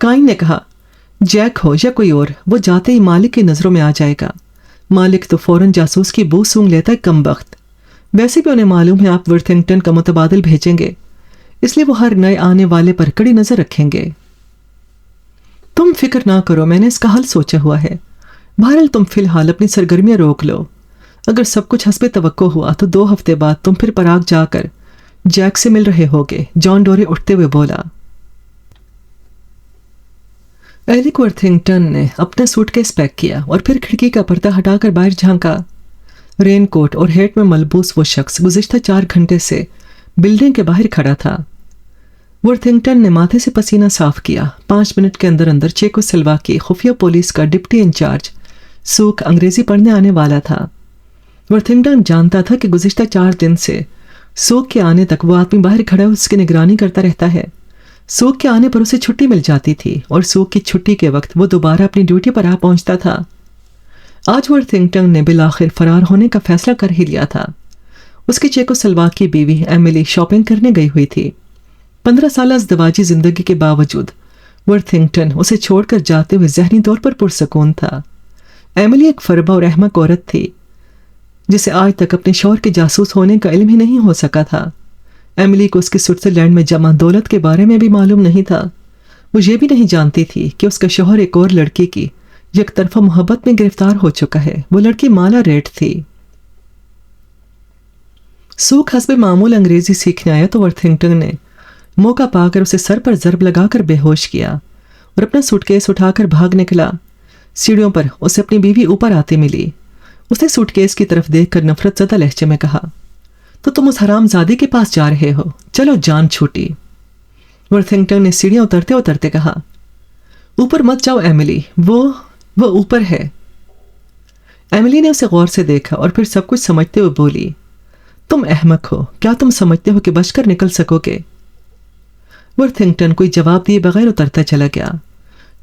کائن نے کہا، جیک ہو یا کوئی اور، وہ جاتے ہی مالک کی نظروں میں آ جائے گا۔ مالک تو فوراً جاسوس کی بو سونگ لیتا ہے، کم بخت۔ ویسے بھی انہیں معلوم ہے آپ ورتھنگٹن کا متبادل بھیجیں گے، اس لیے وہ ہر نئے آنے والے پر کڑی نظر رکھیں گے۔ تم فکر نہ کرو، میں نے اس کا حل سوچا ہوا ہے۔ بہرحال تم فی الحال اپنی سرگرمیاں روک لو۔ اگر سب کچھ حسب توقع ہوا تو 2 ہفتے بعد تم پھر پراگ جا کر جیک سے مل رہے ہوگے۔ جان ڈورے اٹھتے ہوئے بولا۔ ایرک ورتھنگٹن نے اپنا سوٹ کیس پیک کیا اور پھر کھڑکی کا پردہ ہٹا کر باہر جھانکا۔ رین کوٹ اور ہیٹ میں ملبوس وہ شخص گزشتہ 4 گھنٹے سے بلڈنگ کے باہر کھڑا تھا۔ ورتھنگٹن نے ماتھے سے پسینہ صاف کیا۔ 5 منٹ کے اندر اندر چیکوسلواکی خفیہ پولیس کا ڈپٹی انچارج سوک انگریزی پڑھنے آنے والا تھا۔ ورتھنگٹن جانتا تھا کہ گزشتہ 4 دن سے سوک کے آنے تک وہ آدمی باہر کھڑا اس کی نگرانی کرتا رہتا ہے۔ سوک کے آنے پر اسے چھٹی مل جاتی تھی اور سوک کی چھٹی کے وقت وہ دوبارہ اپنی ڈیوٹی پر آ پہنچتا تھا۔ آج ورتھنگٹن نے بالآخر فرار ہونے کا فیصلہ کر ہی لیا تھا۔ اس کی چیکوسلواکی بیوی ایملی شاپنگ کرنے گئی ہوئی تھی۔ 15 سالہ ازدواجی زندگی کے باوجود ورتھنگٹن اسے چھوڑ کر جاتے ہوئے ذہنی طور پر پرسکون تھا۔ ایملی ایک فربہ اور احمق عورت تھی جسے آج تک اپنے شوہر کے جاسوس ہونے کا علم ہی نہیں ہو سکا تھا۔ ایملی کو اس کی سوئٹزرلینڈ میں جمع دولت کے بارے میں بھی معلوم نہیں تھا۔ وہ یہ بھی نہیں جانتی تھی کہ اس کا شوہر ایک اور لڑکی کی یک طرفہ محبت میں گرفتار ہو چکا ہے۔ وہ لڑکی مالا ریڈ تھی۔ سوک حسب معمول انگریزی سیکھنے آیا تو ورتھنگٹن نے موقع پا کر اسے سر پر ضرب لگا کر بے ہوش کیا اور اپنا سوٹ کیس اٹھا کر بھاگ نکلا۔ سیڑھیوں پر اسے اپنی بیوی اوپر آتے ملی۔ اس نے سوٹ کیس کی طرف دیکھ کر نفرت زدہ لہجے میں کہا، تو تم اس حرام زادے کے پاس جا رہے ہو؟ چلو جان چھوٹی۔ ورتھنگٹن نے سیڑھیاں اترتے اترتے کہا، اوپر مت جاؤ ایملی، وہ اوپر ہے۔ ایملی نے اسے غور سے دیکھا اور پھر سب کچھ سمجھتے ہوئے بولی، تم احمق ہو، کیا تم سمجھتے ہو کہ بچ کر نکل سکو گے؟ ورتھنگٹن کوئی جواب دیے بغیر اترتا چلا گیا۔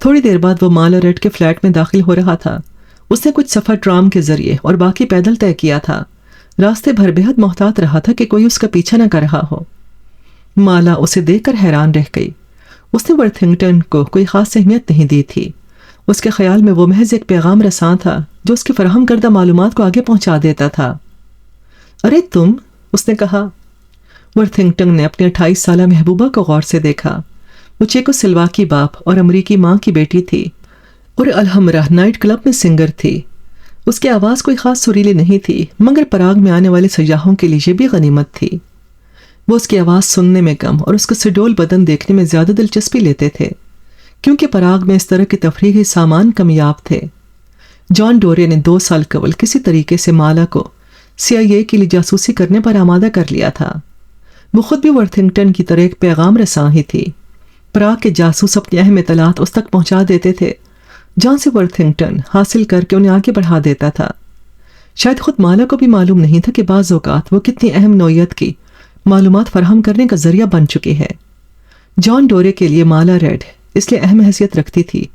تھوڑی دیر بعد وہ مالا ریڈ کے فلیٹ میں داخل ہو رہا تھا۔ اس نے کچھ سفر ٹرام کے ذریعے اور باقی پیدل طے کیا تھا۔ راستے بھر بہت محتاط رہا تھا کہ کوئی اس کا پیچھا نہ کر رہا ہو۔ مالا اسے دیکھ کر حیران رہ گئی۔ اس نے ورتھنگٹن کو کوئی خاص اہمیت نہیں دی تھی۔ اس کے خیال میں وہ محض ایک پیغام رساں تھا جو اس کی فراہم کردہ معلومات کو آگے پہنچا دیتا تھا۔ ارے تم، اس نے کہا۔ ورتھنگٹن نے اپنی 28 سالہ محبوبہ کو غور سے دیکھا۔ وہ چیکوسلواکی باپ اور امریکی ماں کی بیٹی تھی اور الحمرا نائٹ کلب میں سنگر تھی۔ اس کی آواز کوئی خاص سریلی نہیں تھی، مگر پراگ میں آنے والے سیاحوں کے لیے یہ بھی غنیمت تھی۔ وہ اس کی آواز سننے میں کم اور اس کا سڈول بدن دیکھنے میں زیادہ دلچسپی لیتے تھے، کیونکہ پراگ میں اس طرح کے تفریحی سامان کمیاب تھے۔ جان ڈورے نے 2 سال قبل کسی طریقے سے مالا کو CIA کے لیے جاسوسی کرنے پر آمادہ کر لیا تھا۔ وہ خود بھی ورتھنگٹن کی طرح ایک پیغام رساں ہی تھی۔ پراگ کے جاسوس اپنی اہم اطلاعات اس تک پہنچا دیتے تھے جہاں سے ورتھنگٹن حاصل کر کے انہیں آگے بڑھا دیتا تھا۔ شاید خود مالا کو بھی معلوم نہیں تھا کہ بعض اوقات وہ کتنی اہم نوعیت کی معلومات فراہم کرنے کا ذریعہ بن چکی ہے۔ جان ڈورے کے لیے مالا ریڈ اس لیے اہم حیثیت رکھتی تھی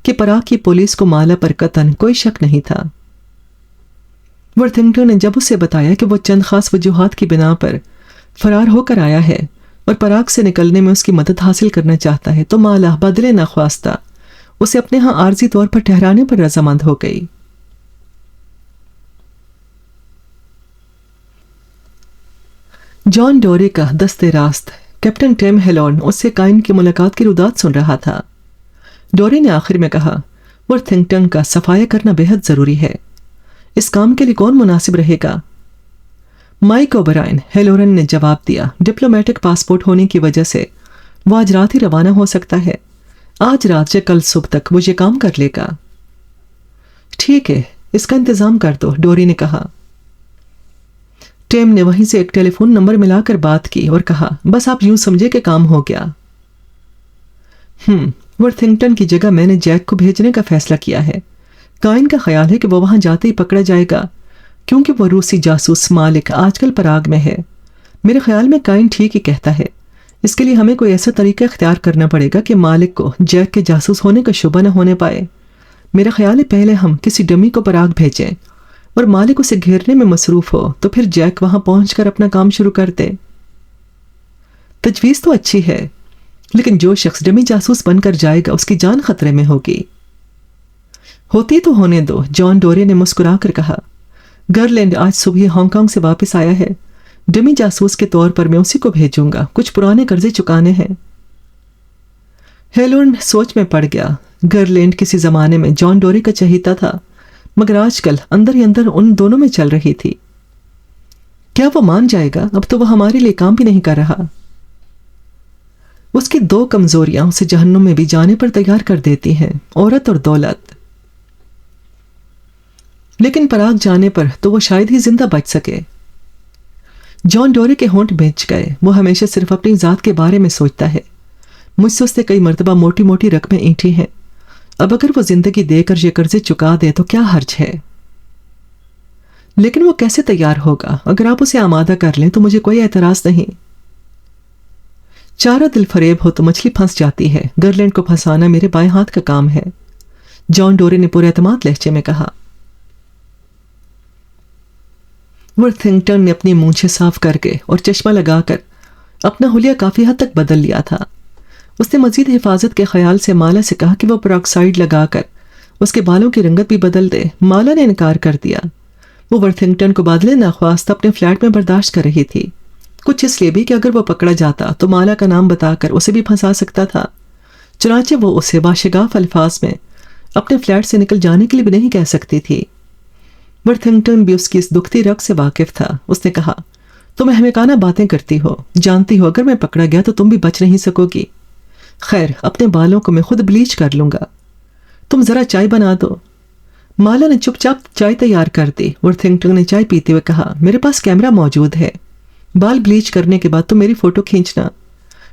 کہ پراگ کی پولیس کو مالا پر قطعاً کوئی شک نہیں تھا۔ ورتھنگٹن نے جب اسے بتایا کہ وہ چند خاص وجوہات کی بنا پر فرار ہو کر آیا ہے اور پراگ سے نکلنے میں اس کی مدد حاصل کرنا چاہتا ہے، تو مالا بدلے نخواستہ اسے اپنے ہاں عارضی طور پر ٹھہرانے پر رضامند ہو گئی۔ جان ڈورے کا دست راست کیپٹن ٹیم ہیلورن اس سے کائن کی ملاقات کی رودات سن رہا تھا۔ ڈورے نے آخر میں کہا، ورتھنگٹن کا صفایا کرنا بہت ضروری ہے۔ اس کام کے لیے کون مناسب رہے گا؟ مائک اوبرائن، ہیلورن نے جواب دیا۔ ڈپلومیٹک پاسپورٹ ہونے کی وجہ سے وہ آج رات ہی روانہ ہو سکتا ہے۔ آج رات یا کل صبح تک وہ یہ کام کر لے گا۔ ٹھیک ہے، اس کا انتظام کر دو، ڈوری نے کہا۔ ٹیم نے وہیں سے ایک ٹیلی فون نمبر ملا کر بات کی اور کہا، بس آپ یوں سمجھے کہ کام ہو گیا۔ ورتھنگٹن کی جگہ میں نے جیک کو بھیجنے کا فیصلہ کیا ہے۔ کائن کا خیال ہے کہ وہ وہاں جاتے ہی پکڑا جائے گا، کیونکہ وہ روسی جاسوس مالک آج کل پراگ میں ہے۔ میرے خیال میں کائن ٹھیک ہی کہتا ہے۔ اس کے لیے ہمیں کوئی ایسا طریقہ اختیار کرنا پڑے گا کہ مالک کو جیک کے جاسوس ہونے کا شبہ نہ ہونے پائے۔ میرا خیال ہے پہلے ہم کسی ڈمی کو پراگ بھیجیں اور مالک اسے گھیرنے میں مصروف ہو تو پھر جیک وہاں پہنچ کر اپنا کام شروع کر دے۔ تجویز تو اچھی ہے، لیکن جو شخص ڈمی جاسوس بن کر جائے گا اس کی جان خطرے میں ہوگی۔ ہوتی تو ہونے دو، جان ڈورے نے مسکرا کر کہا۔ گرلینڈ آج صبح ہانگ کانگ سے واپس آیا ہے، ڈمی جاسوس کے طور پر میں اسی کو بھیجوں گا، کچھ پرانے قرضے چکانے ہیں۔ ہیلون سوچ میں پڑ گیا۔ گرلینڈ کسی زمانے میں جان ڈورے کا چہیتا تھا، مگر آج کل اندر ہی اندر ان دونوں میں چل رہی تھی۔ کیا وہ مان جائے گا؟ اب تو وہ ہمارے لیے کام بھی نہیں کر رہا۔ اس کی دو کمزوریاں اسے جہنم میں بھی جانے پر تیار کر دیتی ہیں، عورت اور دولت۔ لیکن پراگ جانے پر تو وہ شاید ہی زندہ بچ سکے۔ جان ڈورے کے ہونٹ بھیج گئے۔ وہ ہمیشہ صرف اپنی ذات کے بارے میں سوچتا ہے۔ مجھ سے اس نے کئی مرتبہ موٹی موٹی رقمیں اینٹھی ہیں، اب اگر وہ زندگی دے کر یہ قرضے چکا دے تو کیا حرج ہے؟ لیکن وہ کیسے تیار ہوگا؟ اگر آپ اسے آمادہ کر لیں تو مجھے کوئی اعتراض نہیں۔ چارہ دل فریب ہو تو مچھلی پھنس جاتی ہے، گرلینڈ کو پھنسانا میرے بائیں ہاتھ کا کام ہے، جان ڈورے نے پورے اعتماد لہجے میں کہا۔ ورتھنگٹن نے اپنی مونچھیں صاف کر کے اور چشمہ لگا کر اپنا حلیہ کافی حد تک بدل لیا تھا۔ اس نے مزید حفاظت کے خیال سے مالا سے کہا کہ وہ پراکسائڈ لگا کر اس کے بالوں کی رنگت بھی بدل دے۔ مالا نے انکار کر دیا۔ وہ ورتھنگٹن کو بادلے ناخواستہ اپنے فلیٹ میں برداشت کر رہی تھی، کچھ اس لیے بھی کہ اگر وہ پکڑا جاتا تو مالا کا نام بتا کر اسے بھی پھنسا سکتا تھا۔ چنانچہ وہ اسے باشگاف الفاظ میں اپنے فلیٹ سے نکل جانے کے لیے بھی نہیں کہہ سکتی تھی۔ ورتھنگٹن بھی اس کی اس دکھتی رگ سے واقف تھا۔ اس نے کہا، تم احمقانہ باتیں کرتی ہو، جانتی ہو اگر میں پکڑا گیا تو تم بھی بچ نہیں سکو گی۔ خیر، اپنے بالوں کو میں خود بلیچ کر لوں گا، تم ذرا چائے بنا دو۔ مالا نے چپ چاپ چائے تیار کر دی۔ ورتھنگٹن نے چائے پیتے ہوئے کہا، میرے پاس کیمرہ موجود ہے، بال بلیچ کرنے کے بعد تم میری فوٹو کھینچنا،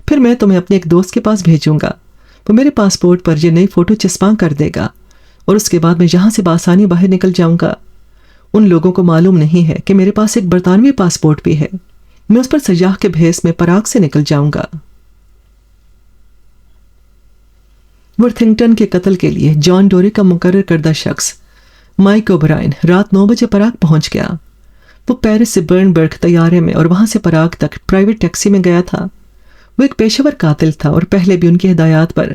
پھر میں تمہیں اپنے ایک دوست کے پاس بھیجوں گا، وہ میرے پاسپورٹ پر یہ نئی فوٹو چسپاں کر دے گا، اور اس کے بعد میں یہاں سے بآسانی باہر نکل جاؤں گا۔ ان لوگوں کو معلوم نہیں ہے کہ میرے پاس ایک برطانوی پاسپورٹ بھی ہے، میں اس پر سیاح کے بھیس میں پراگ سے نکل جاؤں گا۔ ورتھنگٹن کے قتل کے لیے جان ڈورے کا مقرر کردہ شخص مائک اوبرائن رات 9 بجے پراگ پہنچ گیا۔ وہ پیرس سے برنبرگ طیارے میں اور وہاں سے پراگ تک پرائیویٹ ٹیکسی میں گیا تھا۔ وہ ایک پیشہ ور قاتل تھا اور پہلے بھی ان کی ہدایات پر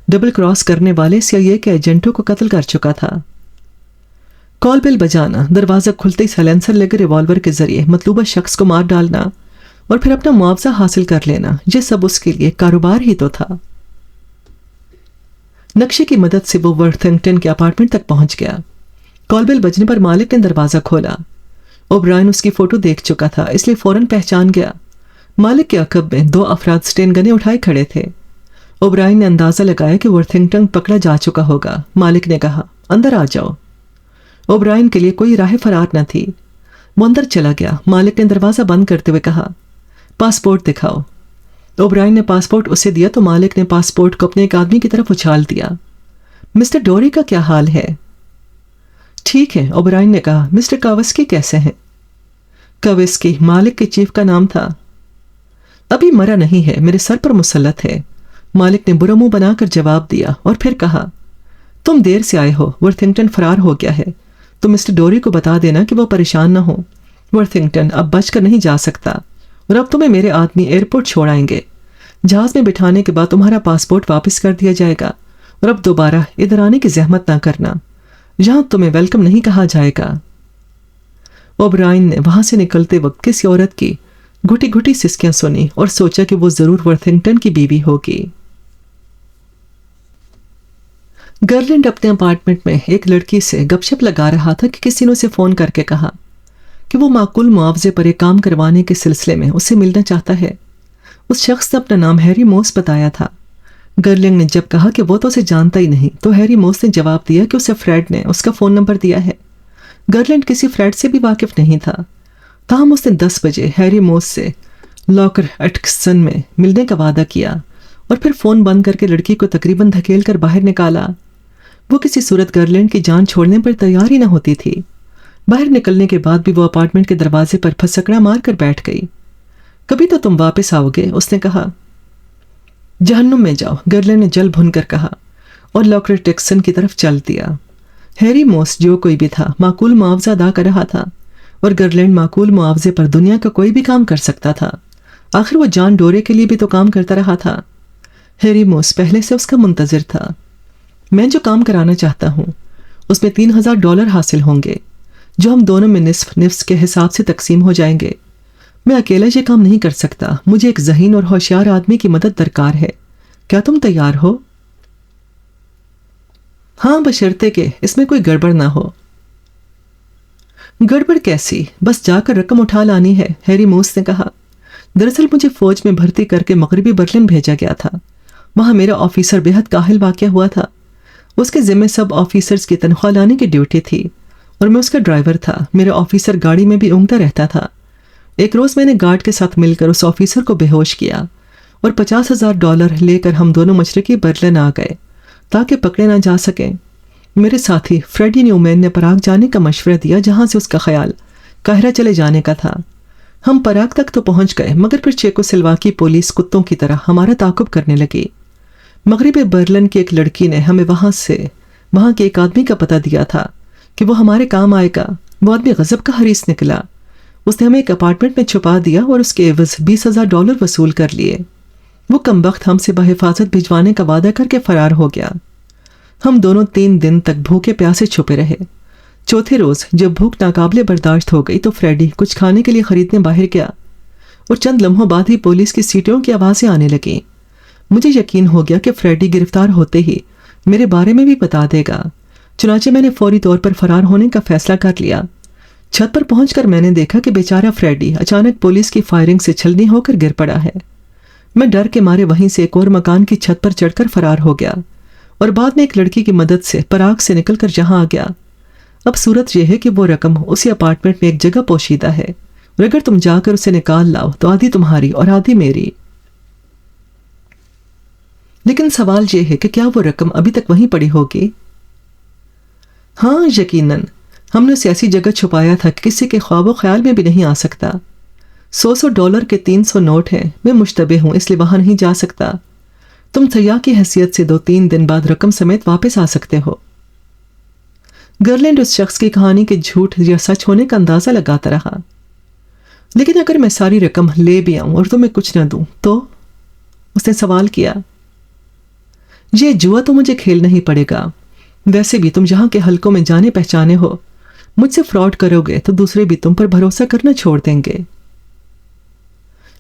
ڈبل کراس کرنے والے CIA کے ایجنٹوں کو قتل کر چکا تھا۔ کال بیل بجانا، دروازہ کھلتے ہی سائلنسر لگے ریوالور کے ذریعے مطلوبہ شخص کو مار ڈالنا اور پھر اپنا معاوضہ حاصل کر لینا، یہ سب اس کے لیے کاروبار ہی تو تھا۔ نقشے کی مدد سے وہ ورتھنگٹن کے اپارٹمنٹ تک پہنچ گیا۔ کال بیل بجنے پر مالک نے دروازہ کھولا۔ اوبرائن اس کی فوٹو دیکھ چکا تھا، اس لیے فوراً پہچان گیا۔ مالک کے عقب میں 2 افراد سٹین گنیں اٹھائے کھڑے تھے۔ اوبرائن نے اندازہ لگایا کہ ورتھنگٹن پکڑا جا چکا ہوگا۔ مالک نے کہا، اندر آ جاؤ۔ اوبرائن کے لیے کوئی راہ فرار نہ تھی۔ وہ اندر چلا گیا۔ مالک نے دروازہ بند کرتے ہوئے کہا، پاسپورٹ دکھاؤ۔ اوبرائن نے پاسپورٹ اسے دیا تو مالک نے پاسپورٹ کو اپنے ایک آدمی کی طرف اچھال دیا۔ مسٹر ڈوری کا کیا حال ہے؟ ٹھیک ہے، اوبرائن نے کہا۔ مسٹر کاوسکی کیسے ہیں؟ کاوسکی مالک کے چیف کا نام تھا۔ ابھی مرا نہیں ہے، میرے سر پر مسلط ہے، مالک نے برا منہ بنا کر جواب دیا اور پھر کہا، تم دیر سے آئے ہو، ورتھنگٹن فرار ہو گیا ہے، تو مسٹر ڈوری کو بتا دینا کہ وہ پریشان نہ ہو۔ ورتھنگٹن اب بچ کر نہیں جا سکتا اور اب تمہیں میرے آدمی ایئرپورٹ چھوڑ آئیں گے۔ جہاز میں بٹھانے کے بعد تمہارا پاسپورٹ واپس کر دیا جائے گا اور اب دوبارہ ادھر آنے کی زحمت نہ کرنا، یہاں تمہیں ویلکم نہیں کہا جائے گا۔ اوبرائن نے وہاں سے نکلتے وقت کسی عورت کی گھٹی گھٹی سسکیاں سنی اور سوچا کہ وہ ضرور ورتھنگٹن کی بیوی ہوگی۔ گرلینڈ اپنے اپارٹمنٹ میں ایک لڑکی سے گپ شپ لگا رہا تھا کہ کسی نے اسے فون کر کے کہا کہ وہ معقول معاوضے پر ایک کام کروانے کے سلسلے میں اسے ملنا چاہتا ہے۔ اس شخص نے اپنا نام ہیری موس بتایا تھا۔ گرلینڈ نے جب کہا کہ وہ تو اسے جانتا ہی نہیں تو ہیری موس نے جواب دیا کہ اسے فریڈ نے اس کا فون نمبر دیا ہے۔ گرلینڈ کسی فریڈ سے بھی واقف نہیں تھا، تاہم اس نے 10 بجے ہیری موس سے لاکر اٹکسن میں ملنے کا وعدہ کیا اور پھر فون بند کر کے لڑکی کو تقریباً دھکیل کر باہر نکالا۔ وہ کسی صورت گرلینڈ کی جان چھوڑنے پر تیار ہی نہ ہوتی تھی۔ باہر نکلنے کے بعد بھی وہ اپارٹمنٹ کے دروازے پر پھسکڑا مار کر بیٹھ گئی۔ کبھی تو تم واپس آؤ گے، اس نے کہا۔ جہنم میں جاؤ، گرلینڈ نے جل بھن کر کہا اور لاکر ٹیکسن کی طرف چل دیا۔ ہیری موس جو کوئی بھی تھا معقول معاوضہ ادا کر رہا تھا اور گرلینڈ معقول معاوضے پر دنیا کا کوئی بھی کام کر سکتا تھا۔ آخر وہ جان ڈورے کے لیے بھی تو کام کرتا رہا تھا۔ ہیری موس پہلے سے اس کا منتظر تھا۔ میں جو کام کرانا چاہتا ہوں اس میں $3000 حاصل ہوں گے، جو ہم دونوں میں نصف نصف کے حساب سے تقسیم ہو جائیں گے۔ میں اکیلا یہ کام نہیں کر سکتا، مجھے ایک ذہین اور ہوشیار آدمی کی مدد درکار ہے۔ کیا تم تیار ہو؟ ہاں، بشرطے کہ اس میں کوئی گڑبڑ نہ ہو۔ گڑبڑ کیسی؟ بس جا کر رقم اٹھا لانی ہے، ہیری موس نے کہا۔ دراصل مجھے فوج میں بھرتی کر کے مغربی برلن بھیجا گیا تھا۔ وہاں میرا آفیسر بے حد کاہل واقع ہوا تھا۔ اس کے ذمہ سب آفیسرز کی تنخواہ لانے کی ڈیوٹی تھی اور میں اس کا ڈرائیور تھا۔ میرا آفیسر گاڑی میں بھی اونگتا رہتا تھا۔ ایک روز میں نے گارڈ کے ساتھ مل کر اس آفیسر کو بے ہوش کیا اور $50,000 لے کر ہم دونوں مشرقی برلن آ گئے تاکہ پکڑے نہ جا سکیں۔ میرے ساتھی فریڈی نیومین نے پراگ جانے کا مشورہ دیا، جہاں سے اس کا خیال قاہرہ چلے جانے کا تھا۔ ہم پراگ تک تو پہنچ گئے، مگر پھر چیکوسلواکی پولیس کتوں کی طرح ہمارا تعاقب کرنے لگی۔ مغربی برلن کی ایک لڑکی نے ہمیں وہاں کے ایک آدمی کا پتہ دیا تھا کہ وہ ہمارے کام آئے گا۔ وہ آدمی غضب کا حریص نکلا۔ اس نے ہمیں ایک اپارٹمنٹ میں چھپا دیا اور اس کے عوض $20,000 وصول کر لیے۔ وہ کمبخت ہم سے بحفاظت بھجوانے کا وعدہ کر کے فرار ہو گیا۔ ہم دونوں 3 دن تک بھوکے پیاسے چھپے رہے۔ چوتھے روز جب بھوک ناقابل برداشت ہو گئی تو فریڈی کچھ کھانے کے لیے خریدنے باہر گیا اور چند لمحوں بعد ہی پولیس کی سیٹوں کی آوازیں آنے لگیں۔ مجھے یقین ہو گیا کہ فریڈی گرفتار ہوتے ہی میرے بارے میں بھی بتا دے گا، چنانچہ میں نے فوری طور پر فرار ہونے کا فیصلہ کر لیا۔ چھت پر پہنچ کر میں نے دیکھا کہ بیچارہ فریڈی اچانک پولیس کی فائرنگ سے چھلنی ہو کر گر پڑا ہے۔ میں ڈر کے مارے وہیں سے ایک اور مکان کی چھت پر چڑھ کر فرار ہو گیا اور بعد میں ایک لڑکی کی مدد سے پراگ سے نکل کر جہاں آ گیا۔ اب صورت یہ ہے کہ وہ رقم اسی اپارٹمنٹ میں ایک جگہ پوشیدہ ہے اور اگر تم جا کر اسے نکال لاؤ تو آدھی تمہاری اور آدھی میری۔ لیکن سوال یہ ہے کہ کیا وہ رقم ابھی تک وہیں پڑی ہوگی؟ ہاں، یقیناً۔ ہم نے اسے ایسی جگہ چھپایا تھا کہ کسی کے خواب و خیال میں بھی نہیں آ سکتا۔ $100 کے 300 نوٹ ہیں۔ میں مشتبہ ہوں، اس لیے وہاں نہیں جا سکتا۔ تم سیاح کی حیثیت سے 2-3 دن بعد رقم سمیت واپس آ سکتے ہو۔ گرلینڈ اس شخص کی کہانی کے جھوٹ یا سچ ہونے کا اندازہ لگاتا رہا۔ لیکن اگر میں ساری رقم لے بھی آؤں اور تمہیں کچھ نہ دوں تو؟ اس نے سوال کیا۔ یہ جوا تو مجھے کھیلنا ہی پڑے گا۔ ویسے بھی تم یہاں کے حلقوں میں جانے پہچانے ہو، مجھ سے فراڈ کرو گے تو دوسرے بھی تم پر بھروسہ کرنا چھوڑ دیں گے۔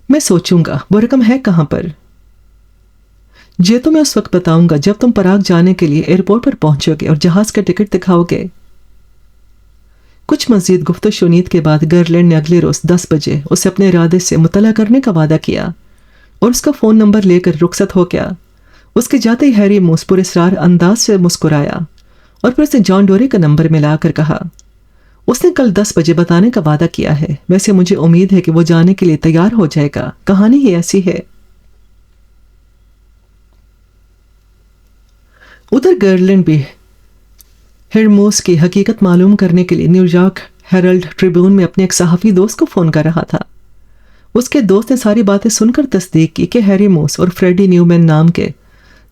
میں سوچوں گا وہ رقم ہے کہاں پر۔ یہ تو میں اس وقت بتاؤں گا جب تم پراگ جانے کے لیے ایئرپورٹ پر پہنچو گے اور جہاز کا ٹکٹ دکھاؤ گے۔ کچھ مزید گفت و شنید کے بعد گرلینڈ نے اگلے روز 10 بجے اسے اپنے ارادے سے مطلع کرنے کا وعدہ کیا اور اس کا فون نمبر لے کر رخصت ہو گیا۔ اس کے جاتے ہی ہیری موس پر اسرار انداز سے مسکرایا اور پھر اس نے جان ڈورے کا نمبر ملا کر کہا، اس نے کل 10 بجے بتانے کا وعدہ کیا ہے۔ ویسے مجھے امید ہے کہ وہ جانے کے لیے تیار ہو جائے گا۔ کہانی ہی ایسی ہے۔ ادھر گرلینڈ بھی ہیرموس کی حقیقت معلوم کرنے کے لیے نیو یارک ہیرلڈ ٹریبیون میں اپنے ایک صحافی دوست کو فون کر رہا تھا۔ اس کے دوست نے ساری باتیں سن کر تصدیق کی کہ ہیری موس اور فریڈی نیومین نام کے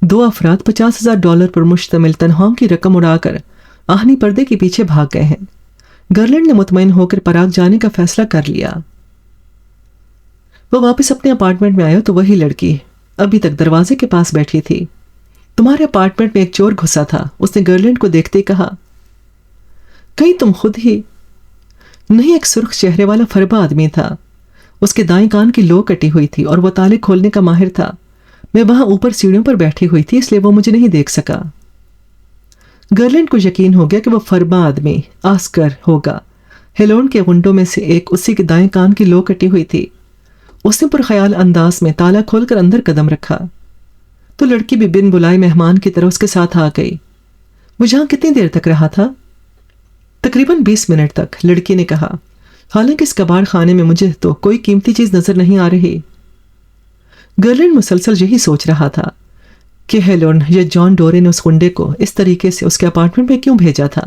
2 افراد $50,000 پر مشتمل تنخواہوں کی رقم اڑا کر آہنی پردے کے پیچھے بھاگ گئے ہیں۔ گرلینڈ نے مطمئن ہو کر پراگ جانے کا فیصلہ کر لیا۔ وہ واپس اپنے اپارٹمنٹ میں آیا تو وہی لڑکی ابھی تک دروازے کے پاس بیٹھی تھی۔ تمہارے اپارٹمنٹ میں ایک چور گھسا تھا، اس نے گرلینڈ کو دیکھتے ہی کہا۔ کہیں تم خود ہی؟ نہیں، ایک سرخ چہرے والا فربا آدمی تھا۔ اس کے دائیں کان کی لو کٹی ہوئی تھی اور وہ تالے کھولنے کا ماہر تھا۔ میں وہاں اوپر سیڑھیوں پر بیٹھی ہوئی تھی، اس لیے وہ مجھے نہیں دیکھ سکا۔ گرلینڈ کو یقین ہو گیا کہ وہ فربا آدمی آسکر ہوگا۔ ہیلون کے غنڈوں میں سے ایک اسی کے دائیں کان کی لو کٹی ہوئی تھی۔ اس نے پرخیال انداز میں تالا کھول کر اندر قدم رکھا تو لڑکی بھی بن بلائے مہمان کی طرح اس کے ساتھ آ گئی۔ وہ جہاں کتنی دیر تک رہا تھا؟ تقریباً 20 منٹ تک، لڑکی نے کہا۔ حالانکہ اس کباڑ خانے میں مجھے تو کوئی قیمتی چیز نظر نہیں آ رہی۔ گرلینڈ مسلسل یہی سوچ رہا تھا کہ ہیلون یا جان ڈورے نے اس گنڈے کو اس طریقے سے اس کے اپارٹمنٹ میں کیوں بھیجا تھا۔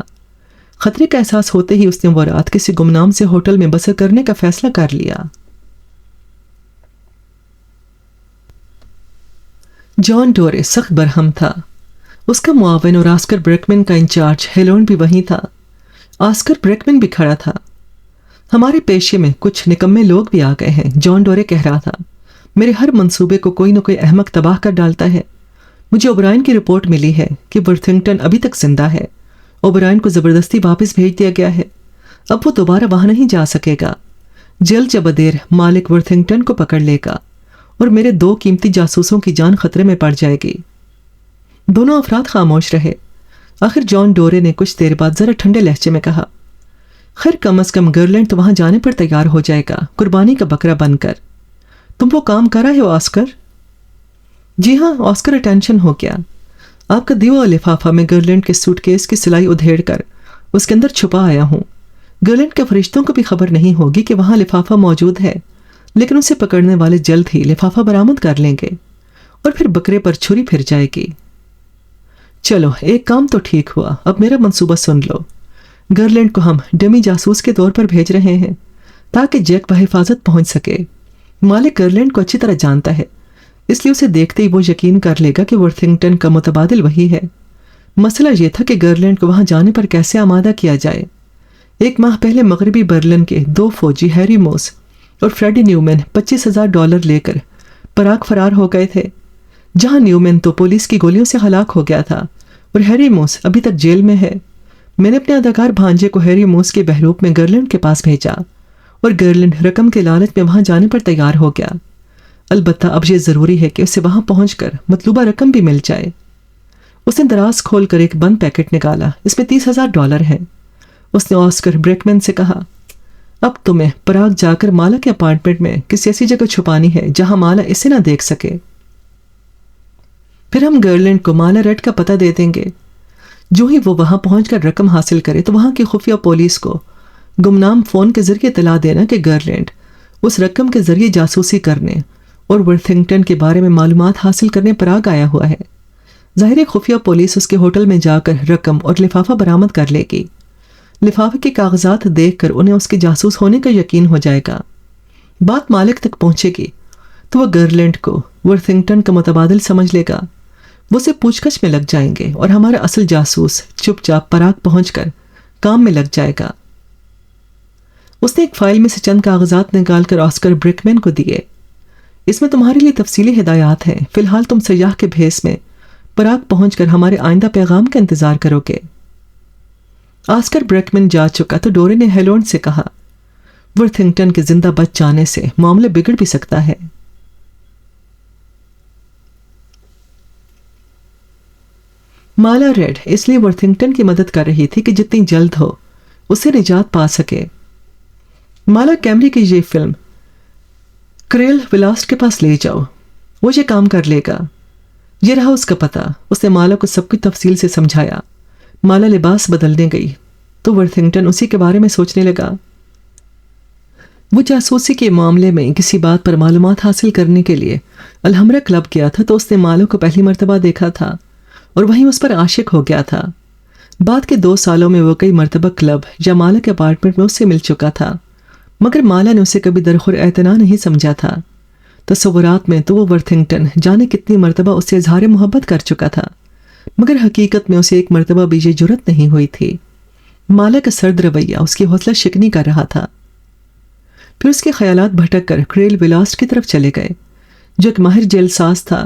خطرے کا احساس ہوتے ہی اس نے وہ رات کسی گمنام سے ہوٹل میں بسر کرنے کا فیصلہ کر لیا۔ جان ڈورے سخت برہم تھا۔ اس کا معاون اور آسکر بریکمن کا انچارج ہیلون بھی وہیں تھا۔ آسکر بریکمن بھی کھڑا تھا۔ ہمارے پیشے میں کچھ نکمے لوگ بھی آ گئے ہیں، جان ڈورے کہہ رہا تھا۔ میرے ہر منصوبے کو کوئی نہ کوئی احمق تباہ کر ڈالتا ہے۔ مجھے اوبرائن کی رپورٹ ملی ہے کہ ورتھنگٹن ابھی تک زندہ ہے۔ اوبرائن کو زبردستی واپس بھیج دیا گیا ہے۔ اب وہ دوبارہ وہاں نہیں جا سکے گا۔ جلد یا بدیر مالک ورتھنگٹن کو پکڑ لے گا اور میرے 2 قیمتی جاسوسوں کی جان خطرے میں پڑ جائے گی۔ دونوں افراد خاموش رہے۔ آخر جان ڈورے نے کچھ دیر بعد ذرا ٹھنڈے لہجے میں کہا، خیر کم از کم گرلینڈ تو وہاں جانے پر تیار ہو جائے گا، قربانی کا بکرا بن کر۔ تم وہ کام کر رہے ہو آسکر؟ جی ہاں، آسکر اٹینشن ہو گیا۔ آپ کا دیے ہوا لفافہ میں گرلینڈ کے سوٹ کیس کی سلائی ادھیڑ کر اس کے اندر چھپا آیا ہوں۔ گرلینڈ کے فرشتوں کو بھی خبر نہیں ہوگی کہ وہاں لفافہ موجود ہے، لیکن اسے پکڑنے والے جلد ہی لفافہ برآمد کر لیں گے اور پھر بکرے پر چھری پھر جائے گی۔ چلو ایک کام تو ٹھیک ہوا، اب میرا منصوبہ سن لو۔ گرلینڈ کو ہم ڈمی جاسوس کے طور پر بھیج رہے ہیں تاکہ جیک بحفاظت پہنچ سکے۔ مالک گرلینڈ کو اچھی طرح جانتا ہے، اس لیے اسے دیکھتے ہی وہ یقین کر لے گا کہ ورتھنگٹن کا متبادل وہی ہے۔ مسئلہ یہ تھا کہ گرلینڈ کو وہاں جانے پر کیسے آمادہ کیا جائے۔ 1 ماہ پہلے مغربی برلن کے 2 فوجی ہیری موس اور فریڈی نیومین $25,000 لے کر پراگ فرار ہو گئے تھے، جہاں نیومین تو پولیس کی گولیوں سے ہلاک ہو گیا تھا اور ہیری موس ابھی تک جیل میں ہے۔ میں نے اپنے اداکار بھانجے کو ہیری موس کے بہروپ میں گرلینڈ کے پاس بھیجا اور گرلینڈ رقم کے لالچ میں وہاں جانے پر تیار ہو گیا۔ البتہ اب یہ ضروری ہے کہ اسے وہاں پہنچ کر مطلوبہ رقم بھی مل جائے۔ اس نے دراز کھول کر ایک بند پیکٹ نکالا، اس میں $30,000 ہیں۔ اس نے آسکر بریکمن سے کہا، اب تمہیں پراگ جا کر مالا کے اپارٹمنٹ میں کسی ایسی جگہ چھپانی ہے جہاں مالا اسے نہ دیکھ سکے۔ پھر ہم گرلینڈ کو مالا ریڈ کا پتہ دے دیں گے۔ جو ہی وہ وہاں پہنچ کر رقم حاصل کرے تو وہاں کی خفیہ پولیس کو گمنام فون کے ذریعے اطلاع دینا کہ گرلینڈ اس رقم کے ذریعے جاسوسی کرنے اور ورتھنگٹن کے بارے میں معلومات حاصل کرنے پراگ آیا ہوا ہے۔ ظاہر خفیہ پولیس اس کے ہوٹل میں جا کر رقم اور لفافہ برآمد کر لے گی۔ لفافے کے کاغذات دیکھ کر انہیں اس کے جاسوس ہونے کا یقین ہو جائے گا۔ بات مالک تک پہنچے گی تو وہ گرلینڈ کو ورتھنگٹن کا متبادل سمجھ لے گا۔ وہ اسے پوچھ گچھ میں لگ جائیں گے اور ہمارا اصل جاسوس چپ چاپ پراگ پہنچ کر کام میں لگ جائے گا۔ اس نے ایک فائل میں سے چند کاغذات نکال کر آسکر بریکمن کو دیے۔ اس میں تمہارے لیے تفصیلی ہدایات ہیں۔ فی الحال تم سیاح کے بھیس میں پراگ پہنچ کر ہمارے آئندہ پیغام کا انتظار کرو گے۔ آسکر بریکمن جا چکا تو ڈورے نے ہیلونڈ سے کہا، ورتھنگٹن کے زندہ بچ جانے سے معاملہ بگڑ بھی سکتا ہے۔ مالا ریڈ اس لیے ورتھنگٹن کی مدد کر رہی تھی کہ جتنی جلد ہو اسے نجات پا سکے۔ مالا کیمری کی یہ فلم کریل ولاسٹ کے پاس لے جاؤ، وہ یہ کام کر لے گا۔ یہ رہا اس کا پتہ۔ اس نے مالا کو سب کچھ تفصیل سے سمجھایا۔ مالا لباس بدلنے گئی تو ورتھنگٹن اسی کے بارے میں سوچنے لگا۔ وہ جاسوسی کے معاملے میں کسی بات پر معلومات حاصل کرنے کے لیے الحمرا کلب گیا تھا تو اس نے مالا کو پہلی مرتبہ دیکھا تھا اور وہیں اس پر عاشق ہو گیا تھا۔ بعد کے 2 سالوں میں وہ کئی مرتبہ کلب یا مالا کے اپارٹمنٹ میں اس سے مل چکا تھا، مگر مالا نے اسے کبھی درخور اعتنا نہیں سمجھا تھا۔ تصورات میں تو وہ ورتھنگٹن جانے کتنی مرتبہ اس سے اظہار محبت کر چکا تھا، مگر حقیقت میں اسے ایک مرتبہ بھی یہ جرت نہیں ہوئی تھی۔ مالا کا سرد رویہ اس کی حوصلہ شکنی کر رہا تھا۔ پھر اس کے خیالات بھٹک کر کریل ولاسٹ کی طرف چلے گئے، جو ایک ماہر جیل ساز تھا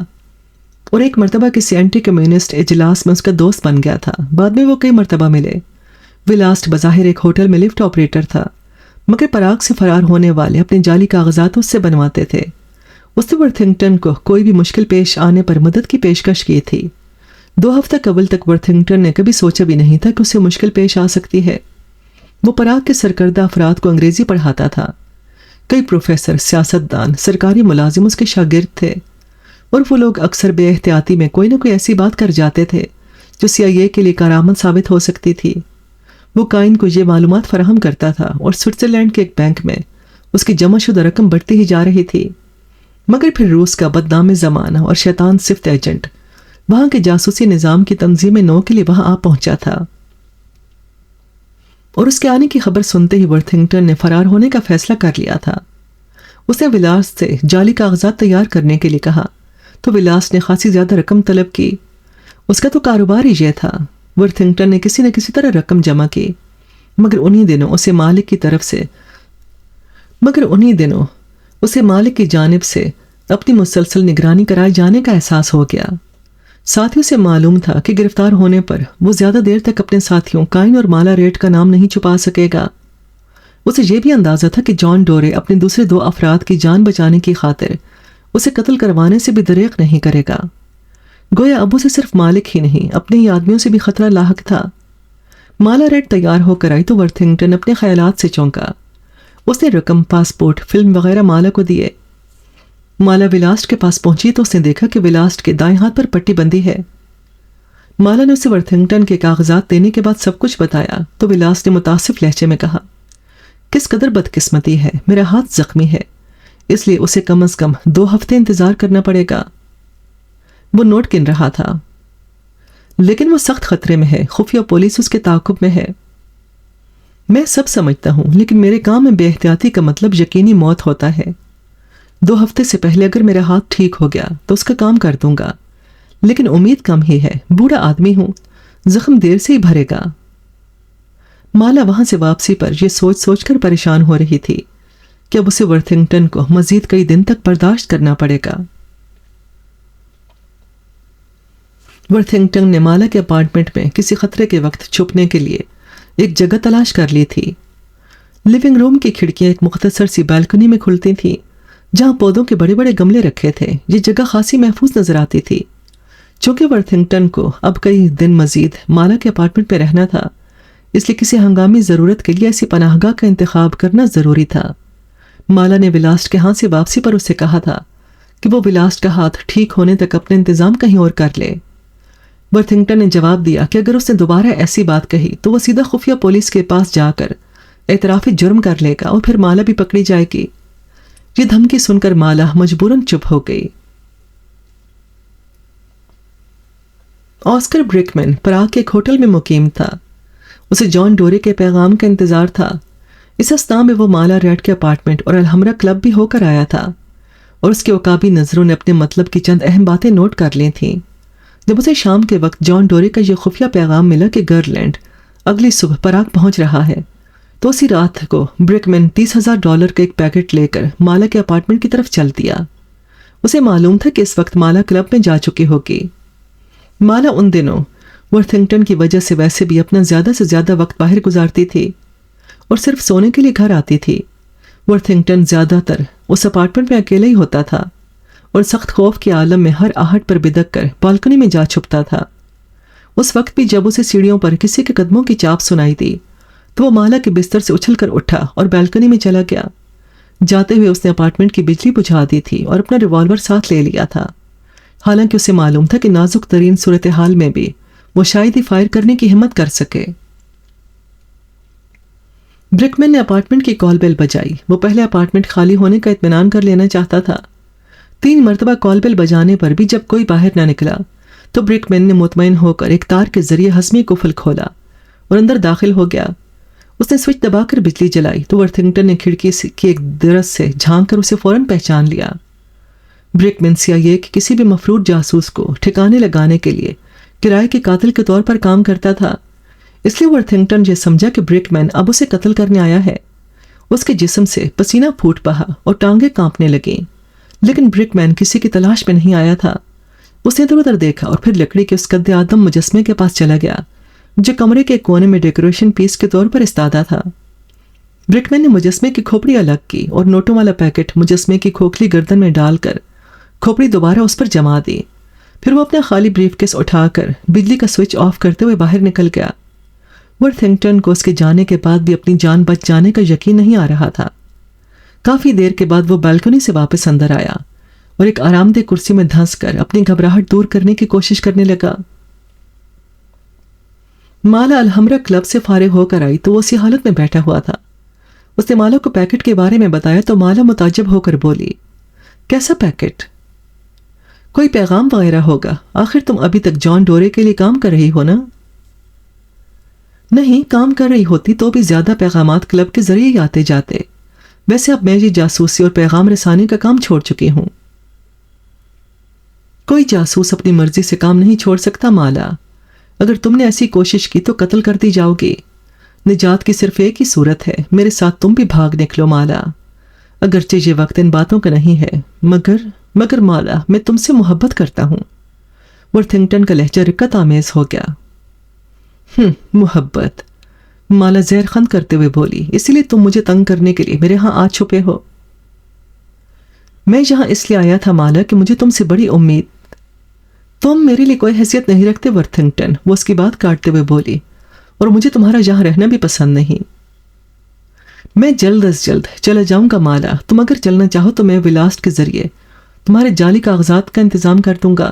اور ایک مرتبہ کسی اینٹی کمیونسٹ اجلاس میں اس کا دوست بن گیا تھا۔ بعد میں وہ کئی مرتبہ ملے۔ ولاسٹ بظاہر ایک ہوٹل میں لفٹ آپریٹر تھا، مگر پراگ سے فرار ہونے والے اپنے جعلی کاغذات اس سے بنواتے تھے۔ اس نے ورتھنگٹن کو کوئی بھی مشکل پیش آنے پر مدد کی پیشکش کی تھی۔ 2 ہفتہ قبل تک ورتھنگٹن نے کبھی سوچا بھی نہیں تھا کہ اسے مشکل پیش آ سکتی ہے۔ وہ پراگ کے سرکردہ افراد کو انگریزی پڑھاتا تھا۔ کئی پروفیسر، سیاستدان، سرکاری ملازم اس کے شاگرد تھے، اور وہ لوگ اکثر بے احتیاطی میں کوئی نہ کوئی ایسی بات کر جاتے تھے جو CIA کے لیے کارآمد ثابت ہو سکتی تھی۔ وہ کائن کو یہ معلومات فراہم کرتا تھا اور سوئٹزرلینڈ کے ایک بینک میں اس کی جمع شدہ رقم بڑھتی ہی جا رہی تھی۔ مگر پھر روس کا بدنام زمانہ اور شیطان صفت ایجنٹ وہاں کے جاسوسی نظام کی تنظیم نو کے لیے وہاں آ پہنچا تھا، اور اس کے آنے کی خبر سنتے ہی ورتھنگٹن نے فرار ہونے کا فیصلہ کر لیا تھا۔ اس نے ولاسٹ سے جعلی کاغذات تیار کرنے کے لیے کہا تو ولاسٹ نے خاصی زیادہ رقم طلب کی۔ اس کا تو کاروبار ہی یہ تھا۔ ورتھنگٹن نے کسی نہ کسی طرح رقم جمع کی، مگر انہی دنوں اسے مالک کی جانب سے اپنی مسلسل نگرانی کرائے جانے کا احساس ہو گیا۔ ساتھیوں سے معلوم تھا کہ گرفتار ہونے پر وہ زیادہ دیر تک اپنے ساتھیوں کائن اور مالا ریڈ کا نام نہیں چھپا سکے گا۔ اسے یہ بھی اندازہ تھا کہ جان ڈورے اپنے دوسرے 2 افراد کی جان بچانے کی خاطر اسے قتل کروانے سے بھی دریغ نہیں کرے گا۔ گویا اب اسے صرف مالک ہی نہیں اپنے ہی آدمیوں سے بھی خطرہ لاحق تھا۔ مالا ریڈ تیار ہو کر آئی تو ورتھنگٹن اپنے خیالات سے چونکا۔ اس نے رقم، پاسپورٹ، فلم وغیرہ مالا کو دیے۔ مالا ولاسٹ کے پاس پہنچی تو اس نے دیکھا کہ ولاسٹ کے دائیں ہاتھ پر پٹی بندی ہے۔ مالا نے اسے ورتھنگٹن کے کاغذات دینے کے بعد سب کچھ بتایا تو ولاسٹ نے متاسف لہجے میں کہا، کس قدر بدقسمتی ہے، میرا ہاتھ زخمی ہے، اس لیے اسے کم از کم 2 ہفتے انتظار کرنا پڑے گا۔ وہ نوٹ گن رہا تھا۔ لیکن وہ سخت خطرے میں ہے، خفیہ پولیس اس کے تعاقب میں ہے۔ میں سب سمجھتا ہوں، لیکن میرے کام میں بے احتیاطی کا مطلب یقینی موت ہوتا ہے۔ 2 ہفتے سے پہلے اگر میرا ہاتھ ٹھیک ہو گیا تو اس کا کام کر دوں گا، لیکن امید کم ہی ہے، بوڑھا آدمی ہوں، زخم دیر سے ہی بھرے گا۔ مالا وہاں سے واپسی پر یہ سوچ سوچ کر پریشان ہو رہی تھی کہ اب اسے ورتھنگٹن کو مزید کئی دن تک برداشت کرنا پڑے گا۔ ورتھنگٹن نے مالا کے اپارٹمنٹ میں کسی خطرے کے وقت چھپنے کے لیے ایک جگہ تلاش کر لی تھی۔ لیونگ روم کی کھڑکیاں ایک مختصر سی بالکنی میں کھلتی تھیں جہاں پودوں کے بڑے بڑے گملے رکھے تھے۔ یہ جگہ خاصی محفوظ نظر آتی تھی۔ چونکہ ورتھنگٹن کو اب کئی دن مزید مالا کے اپارٹمنٹ میں رہنا تھا، اس لیے کسی ہنگامی ضرورت کے لیے ایسی پناہ گاہ کا انتخاب کرنا ضروری تھا۔ مالا نے ولاسٹ کے ہاں سے واپسی پر اسے کہا تھا کہ وہ ولاسٹ کا ہاتھ ٹھیک ہونے تک اپنے انتظام کہیں اور کر لے۔ ورتھنگٹن نے جواب دیا کہ اگر اس نے دوبارہ ایسی بات کہی تو وہ سیدھا خفیہ پولیس کے پاس جا کر اعتراف جرم کر لے گا اور پھر مالا بھی پکڑی جائے گی۔ یہ دھمکی سن کر مالا مجبوراً چپ ہو گئی۔ آسکر برکمن پراگ کے ایک ہوٹل میں مقیم تھا۔ اسے جان ڈورے کے پیغام کا انتظار تھا۔ اس اثناء میں وہ مالا ریڈ کے اپارٹمنٹ اور الحمرا کلب بھی ہو کر آیا تھا، اور اس کے عقابی نظروں نے اپنے مطلب کی چند اہم باتیں نوٹ کر لی تھیں۔ جب اسے شام کے وقت جان ڈورے کا یہ خفیہ پیغام ملا کہ گرلینڈ اگلی صبح پراگ پہنچ رہا ہے، تو اسی رات کو برکمن $30,000 کا ایک پیکٹ لے کر مالا کے اپارٹمنٹ کی طرف چل دیا۔ اسے معلوم تھا کہ اس وقت مالا کلب میں جا چکی ہوگی۔ مالا ان دنوں ورتھنگٹن کی وجہ سے ویسے بھی اپنا زیادہ سے زیادہ وقت باہر گزارتی تھی اور صرف سونے کے لیے گھر آتی تھی۔ ورتھنگٹن زیادہ تر اس اپارٹمنٹ میں اکیلا ہی ہوتا تھا اور سخت خوف کے عالم میں ہر آہٹ پر بدک کر بالکنی میں جا چھپتا تھا۔ اس وقت بھی جب اسے سیڑھیوں پر کسی کے قدموں کی چاپ سنائی دی تو وہ مالا کے بستر سے اچھل کر اٹھا اور بالکنی میں چلا گیا۔ جاتے ہوئے اس نے اپارٹمنٹ کی بجلی بجھا دی تھی اور اپنا ریوالور ساتھ لے لیا تھا، حالانکہ اسے معلوم تھا کہ نازک ترین صورتحال میں بھی وہ شاید ہی فائر کرنے کی ہمت کر سکے۔ برکمن نے اپارٹمنٹ کی کال بیل بجائی۔ وہ پہلے اپارٹمنٹ خالی ہونے کا اطمینان کر لینا چاہتا تھا۔ 3 مرتبہ کال بیل بجانے پر بھی جب کوئی باہر نہ نکلا تو برکمن نے مطمئن ہو کر ایک تار کے ذریعے حسمی قفل کھولا اور اندر داخل ہو گیا۔ اس نے سوئچ دبا کر بجلی جلائی تو ورتھنگٹن نے کھڑکی کی ایک درز سے جھانک کر اسے فوراً پہچان لیا۔ برکمن CIA کے کسی بھی مفرور جاسوس کو ٹھکانے لگانے کے لیے کرائے کے قاتل کے طور پر کام کرتا تھا، اس لیے ورتھنگٹن یہ سمجھا کہ برکمن اب اسے قتل کرنے آیا ہے۔ اس کے جسم سے پسینہ پھوٹ بہا اور ٹانگیں کانپنے لگیں، لیکن برکمن کسی کی تلاش میں نہیں آیا تھا۔ اس نے ادھر ادھر دیکھا اور پھر لکڑی کے اس قد آدم مجسمے کے پاس چلا گیا جو کمرے کے کونے میں ڈیکوریشن پیس کے طور پر استادہ تھا۔ برکمن نے مجسمے کی کھوپڑی الگ کی اور نوٹوں والا پیکٹ مجسمے کی کھوکھلی گردن میں ڈال کر کھوپڑی دوبارہ اس پر جما دی۔ پھر وہ اپنا خالی بریف کیس اٹھا کر بجلی کا سوئچ آف کرتے ہوئے باہر نکل گیا۔ ورتھنگٹن کو اس کے جانے کے بعد بھی اپنی جان بچ جانے کا یقین نہیں آ رہا تھا۔ کافی دیر کے بعد وہ بالکنی سے واپس اندر آیا اور ایک آرام دہ کرسی میں دھنس کر اپنی گھبراہٹ دور کرنے کی کوشش کرنے لگا۔ مالا الحمرا کلب سے فارغ ہو کر آئی تو وہ اسی حالت میں بیٹھا ہوا تھا۔ اس نے مالا کو پیکٹ کے بارے میں بتایا تو مالا متعجب ہو کر بولی، کیسا پیکٹ؟ کوئی پیغام وغیرہ ہوگا، آخر تم ابھی تک جان ڈورے کے لیے کام کر رہی ہو نا؟ نہیں، کام کر رہی ہوتی تو بھی زیادہ پیغامات کلب کے ذریعے ہی آتے جاتے۔ ویسے اب میں یہ جاسوسی اور پیغام رسانی کا کام چھوڑ چکی ہوں۔ کوئی جاسوس اپنی مرضی سے کام نہیں چھوڑ سکتا مالا۔ اگر تم نے ایسی کوشش کی تو قتل کر دی جاؤ گی۔ نجات کی صرف ایک ہی صورت ہے، میرے ساتھ تم بھی بھاگ نکلو مالا۔ اگرچہ یہ وقت ان باتوں کا نہیں ہے، مگر مگر مالا میں تم سے محبت کرتا ہوں۔ ورتھنگٹن کا لہجہ رقت آمیز ہو گیا۔ محبت، مالا زہر خند کرتے ہوئے بولی، اسی لیے تم مجھے تنگ کرنے کے لیے میرے ہاں آ چھپے ہو؟ میں یہاں اس لیے آیا تھا مالا کہ مجھے تم سے بڑی امید۔ تم میرے لیے کوئی حیثیت نہیں رکھتے ورتھنگٹن، وہ اس کی بات کاٹتے ہوئے بولی، اور مجھے تمہارا یہاں رہنا بھی پسند نہیں۔ میں جلد از جلد چلا جاؤں گا مالا، تم اگر چلنا چاہو تو میں ولاسٹ کے ذریعے تمہارے جعلی کاغذات کا انتظام کر دوں گا۔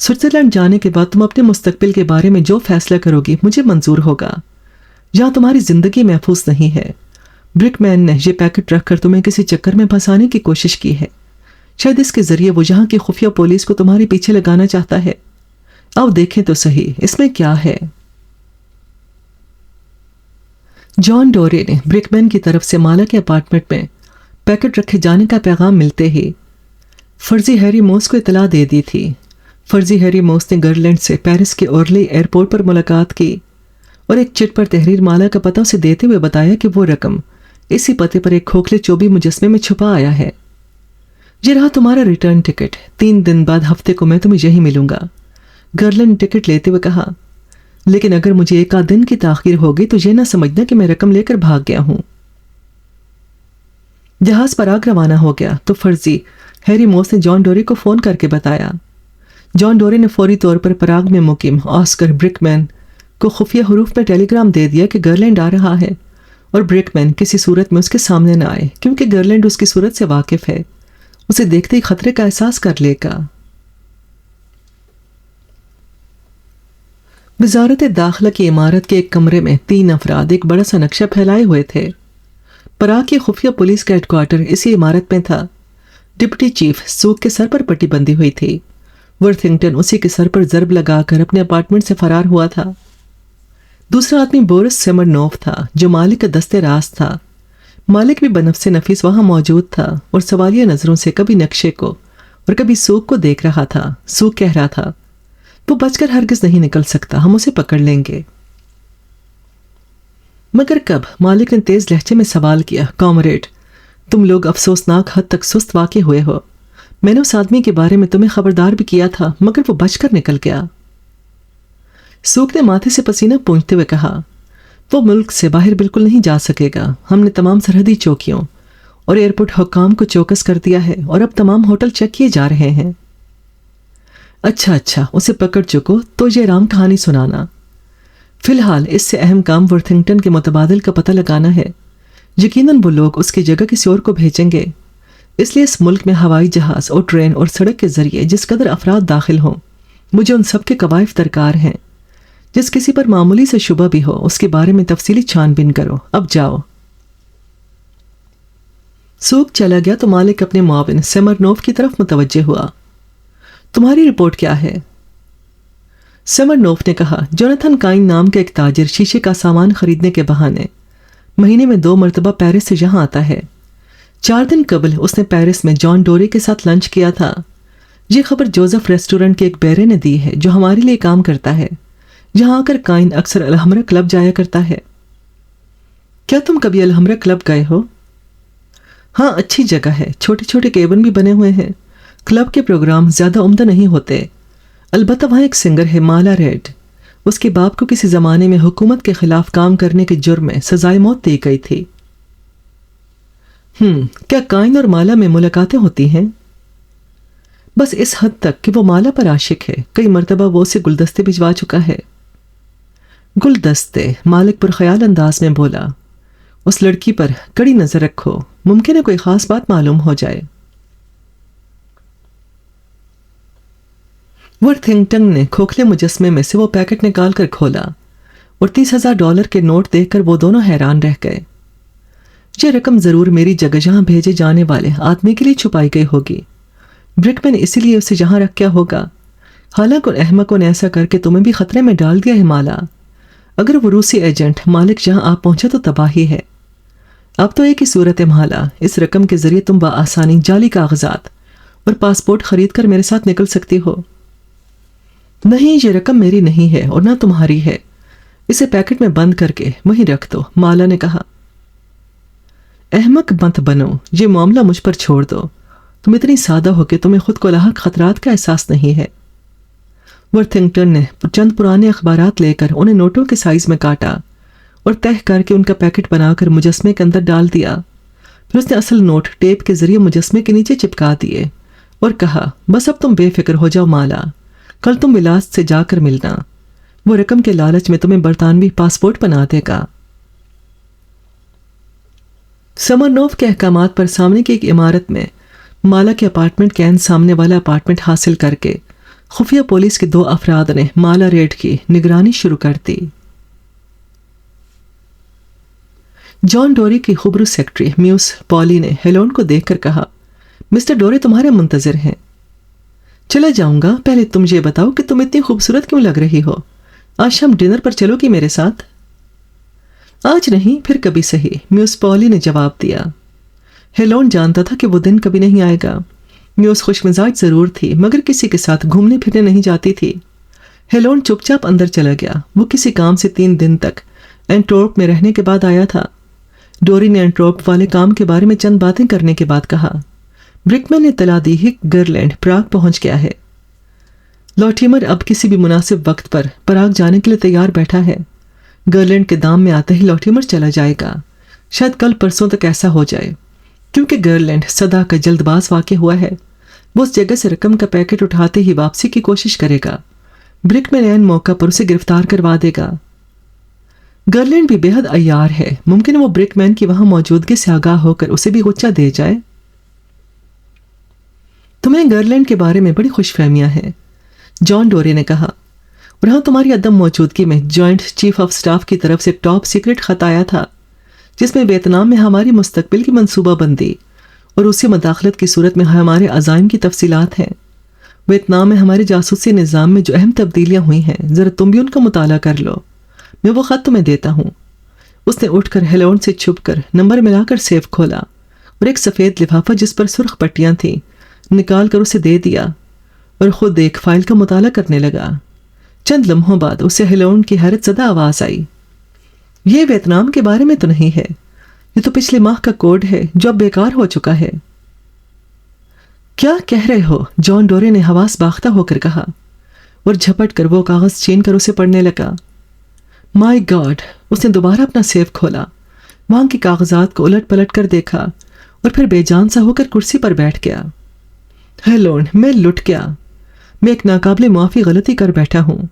سوئٹزرلینڈ جانے کے بعد تم اپنے مستقبل کے بارے میں جو فیصلہ کرو گی مجھے منظور ہوگا۔ جہاں تمہاری زندگی محفوظ نہیں ہے۔ برک مین نے یہ پیکٹ رکھ کر تمہیں کسی چکر میں پھنسانے کی کوشش کی ہے۔ شاید اس کے ذریعے وہ یہاں کی خفیہ پولیس کو تمہارے پیچھے لگانا چاہتا ہے۔ آؤ دیکھیں تو صحیح اس میں کیا ہے۔ جان ڈورے نے برک مین کی طرف سے مالا کے اپارٹمنٹ میں پیکٹ رکھے جانے کا پیغام ملتے ہی فرضی ہیری موس کو اطلاع دے دی تھی۔ فرضی ہیری موس نے گرلینڈ سے پیرس کے اورلی ایئرپورٹ پر ملاقات کی اور ایک چٹ پر تحریر مالا کا پتہ اسے دیتے ہوئے بتایا کہ وہ رقم اسی پتے پر ایک کھوکھلے چوبی مجسمے میں چھپا آیا ہے۔ یہ رہا تمہارا ریٹرن ٹکٹ، 3 دن بعد ہفتے کو میں تمہیں یہی ملوں گا۔ گرلینڈ ٹکٹ لیتے ہوئے کہا، لیکن اگر مجھے 1 آدھ دن کی تاخیر ہوگی تو یہ نہ سمجھنا کہ میں رقم لے کر بھاگ گیا ہوں۔ جہاز پراگ روانہ ہو گیا تو فرضی ہیری موس نے جان ڈورے کو فون کر کے بتایا۔ جان ڈورے نے فوری طور پر پراگ میں مقیم آسکر برک مین کو خفیہ حروف میں ٹیلی گرام دے دیا کہ گرلینڈ آ رہا ہے اور برک مین کسی صورت میں اس کے سامنے نہ آئے، کیونکہ گرلینڈ اس کی صورت سے واقف ہے، اسے دیکھتے ہی خطرے کا احساس کر لے گا۔ وزارت داخلہ کی عمارت کے ایک کمرے میں 3 افراد ایک بڑا سا نقشہ پھیلائے ہوئے تھے۔ پراگ کی خفیہ پولیس کا ہیڈ کوارٹر اسی عمارت میں تھا۔ ڈپٹی چیف سوک کے سر پر پٹی بندھی ہوئی تھی۔ ورتھنگٹن اسی کے سر پر ضرب لگا کر اپنے اپارٹمنٹ سے فرار ہوا تھا۔ دوسرا آدمی بورس سیمرنوف تھا جو مالک کا دستے راز تھا۔ مالک بھی بنفس نفیس وہاں موجود تھا اور سوالیہ نظروں سے کبھی نقشے کو اور کبھی سوک کو دیکھ رہا تھا۔ سوک کہہ رہا تھا، وہ بچ کر ہرگز نہیں نکل سکتا، ہم اسے پکڑ لیں گے۔ مگر کب؟ مالک نے تیز لہجے میں سوال کیا۔ کامریڈ، تم لوگ افسوسناک حد تک سست واقع ہوئے ہو۔ میں نے اس آدمی کے بارے میں تمہیں خبردار بھی کیا تھا مگر وہ بچ کر نکل گیا۔ سوک نے ماتھے سے پسینہ پونچھتے ہوئے کہا، وہ ملک سے باہر بالکل نہیں جا سکے گا۔ ہم نے تمام سرحدی چوکیوں اور ایئرپورٹ حکام کو چوکس کر دیا ہے اور اب تمام ہوٹل چیک کیے جا رہے ہیں۔ اچھا، اسے پکڑ چکو تو یہ رام کہانی سنانا۔ فی الحال اس سے اہم کام ورتھنگٹن کے متبادل کا پتہ لگانا ہے۔ یقیناً وہ لوگ اس کی جگہ کسی اور کو بھیجیں گے، اس لیے اس ملک میں ہوائی جہاز اور ٹرین اور سڑک کے ذریعے جس قدر افراد داخل ہوں، مجھے ان سب کے قوائف درکار ہیں۔ جس کسی پر معمولی سے شبہ بھی ہو اس کے بارے میں تفصیلی چھان بین کرو۔ اب جاؤ۔ سوک چلا گیا تو مالک اپنے معاون سیمرنوف کی طرف متوجہ ہوا۔ تمہاری رپورٹ کیا ہے؟ سیمرنوف نے کہا، جوناتھن کائن نام کا ایک تاجر شیشے کا سامان خریدنے کے بہانے مہینے میں 2 مرتبہ پیرس سے یہاں آتا ہے۔ 4 دن قبل اس نے پیرس میں جان ڈورے کے ساتھ لنچ کیا تھا۔ یہ خبر جوزف ریسٹورنٹ کے ایک بیرے نے دی ہے جو ہمارے لیے کام کرتا ہے۔ یہاں آ کر کائن اکثر الحمرہ کلب جایا کرتا ہے۔ کیا تم کبھی الحمرہ کلب گئے ہو؟ ہاں، اچھی جگہ ہے، چھوٹے چھوٹے کیبن بھی بنے ہوئے ہیں۔ کلب کے پروگرام زیادہ عمدہ نہیں ہوتے، البتہ وہاں ایک سنگر ہے مالا ریڈ، اس کے باپ کو کسی زمانے میں حکومت کے خلاف کام کرنے کے جرم میں سزائے موت دی گئی تھی۔ کیا کائن اور مالا میں ملاقاتیں ہوتی ہیں؟ بس اس حد تک کہ وہ مالا پر عاشق ہے، کئی مرتبہ وہ اسے گلدستے بھجوا چکا ہے۔ گلدستے؟ مالک پر خیال انداز میں بولا، اس لڑکی پر کڑی نظر رکھو، ممکن ہے کوئی خاص بات معلوم ہو جائے۔ ورتھنگٹن نے کھوکھلے مجسمے میں سے وہ پیکٹ نکال کر کھولا اور $30,000 کے نوٹ دیکھ کر وہ دونوں حیران رہ گئے۔ یہ رقم ضرور میری جگہ جہاں بھیجے جانے والے آدمی کے لیے چھپائی گئی ہوگی۔ برک مین اسی لیے اسے یہاں رکھا ہوگا۔ حالانکہ ان احمقوں نے ایسا کر کے تمہیں بھی خطرے میں ڈال دیا ہے مالا۔ اگر وہ روسی ایجنٹ مالک یہاں آ پہنچا تو تباہی ہے۔ اب تو ایک ہی صورت ہے مالا، اس رقم کے ذریعے تم بآسانی جعلی کاغذات اور پاسپورٹ خرید کر میرے ساتھ نکل سکتی ہو۔ نہیں، یہ رقم میری نہیں ہے اور نہ تمہاری ہے، اسے پیکٹ میں بند کر کے وہیں رکھ دو، مالا نے کہا۔ احمق مت بنو، یہ معاملہ مجھ پر چھوڑ دو، تم اتنی سادہ ہو کہ تمہیں خود کو لاحق خطرات کا احساس نہیں ہے۔ ورتھنگٹن نے چند پرانے اخبارات لے کر انہیں نوٹوں کے سائز میں کاٹا اور تہہ کر کے ان کا پیکٹ بنا کر مجسمے کے اندر ڈال دیا۔ پھر اس نے اصل نوٹ ٹیپ کے ذریعے مجسمے کے نیچے چپکا دیے اور کہا، بس اب تم بے فکر ہو جاؤ مالا، کل تم ولاس سے جا کر ملنا، وہ رقم کے لالچ میں تمہیں برطانوی پاسپورٹ بنا دے گا۔ سمرنوف کے احکامات پر سامنے کی ایک عمارت میں مالا کے اپارٹمنٹ کے عین سامنے والا اپارٹمنٹ حاصل کر کے خفیہ پولیس کے 2 افراد نے مالا ریڈ کی نگرانی شروع کر دی۔ جان ڈوری کی خبرو سیکرٹری میوس پالی نے ہیلون کو دیکھ کر کہا، مسٹر ڈورے تمہارے منتظر ہیں۔ چلا جاؤں گا، پہلے تم یہ بتاؤ کہ تم اتنی خوبصورت کیوں لگ رہی ہو؟ آج شام ڈنر پر چلو گی میرے ساتھ؟ آج نہیں، پھر کبھی صحیح، میوس پالی نے جواب دیا۔ ہیلون جانتا تھا کہ وہ دن کبھی نہیں آئے گا۔ میوس خوش مزاج ضرور تھی مگر کسی کے ساتھ گھومنے پھرنے نہیں جاتی تھی۔ ہیلون چپ چاپ اندر چلا گیا۔ وہ کسی کام سے 3 دن تک اینٹورپ میں رہنے کے بعد آیا تھا۔ ڈوری نے اینٹورپ والے کام کے بارے میں چند باتیں کرنے کے بعد کہا، برکمین نے اطلاع دی ہے کہ گرلینڈ پراگ پہنچ گیا ہے۔ لاٹیمر اب کسی بھی مناسب وقت پر پراگ جانے کے لیے تیار بیٹھا ہے۔ گرلینڈ کے دام میں آتے ہی لاٹیمر چلا جائے گا، شاید کل پرسوں تک ایسا ہو جائے، کیونکہ گرلینڈ صدا کا جلد باز واقع ہوا ہے۔ وہ اس جگہ سے رقم کا پیکٹ اٹھاتے ہی واپسی کی کوشش کرے گا۔ برکمین عین موقع پر اسے گرفتار کروا دے گا۔ گرلینڈ بھی بے حد عیار ہے، ممکن وہ برکمین کی وہاں موجودگی سے آگاہ ہو کر اسے بھی غصہ دے جائے۔ تمہیں گرلینڈ کے بارے میں بڑی خوش فہمیاں ہیں، جان ڈورے نے کہا، اور ہاں تمہاری عدم موجودگی میں جوائنٹ چیف آف سٹاف کی طرف سے ایک ٹاپ سیکرٹ خط آیا تھا جس میں ویتنام میں ہماری مستقبل کی منصوبہ بندی اور اسی مداخلت کی صورت میں ہمارے عزائم کی تفصیلات ہیں۔ ویتنام میں ہمارے جاسوسی نظام میں جو اہم تبدیلیاں ہوئی ہیں، ذرا تم بھی ان کا مطالعہ کر لو، میں وہ خط تمہیں دیتا ہوں۔ اس نے اٹھ کر ہیلون سے چھپ کر نمبر ملا کر سیف کھولا اور ایک سفید لفافہ جس پر سرخ پٹیاں تھیں نکال کر اسے دے دیا اور خود ایک فائل کا مطالعہ کرنے لگا۔ چند لمحوں بعد اسے ہیلون کی حیرت زدہ آواز آئی، یہ ویتنام کے بارے میں تو نہیں ہے، یہ تو پچھلے ماہ کا کوڈ ہے جو اب بیکار ہو چکا ہے۔ کیا کہہ رہے ہو؟ جان ڈورے نے حواس باختہ ہو کر کہا اور جھپٹ کر وہ کاغذ چھین کر اسے پڑھنے لگا۔ مائی گاڈ! اس نے دوبارہ اپنا سیف کھولا، وہاں کے کاغذات کو الٹ پلٹ کر دیکھا اور پھر بے جان سا ہو کر کرسی پر بیٹھ گیا۔ ہیلون، میں لٹ گیا، میں ایک ناقابل معافی غلطی کر بیٹھا ہوں۔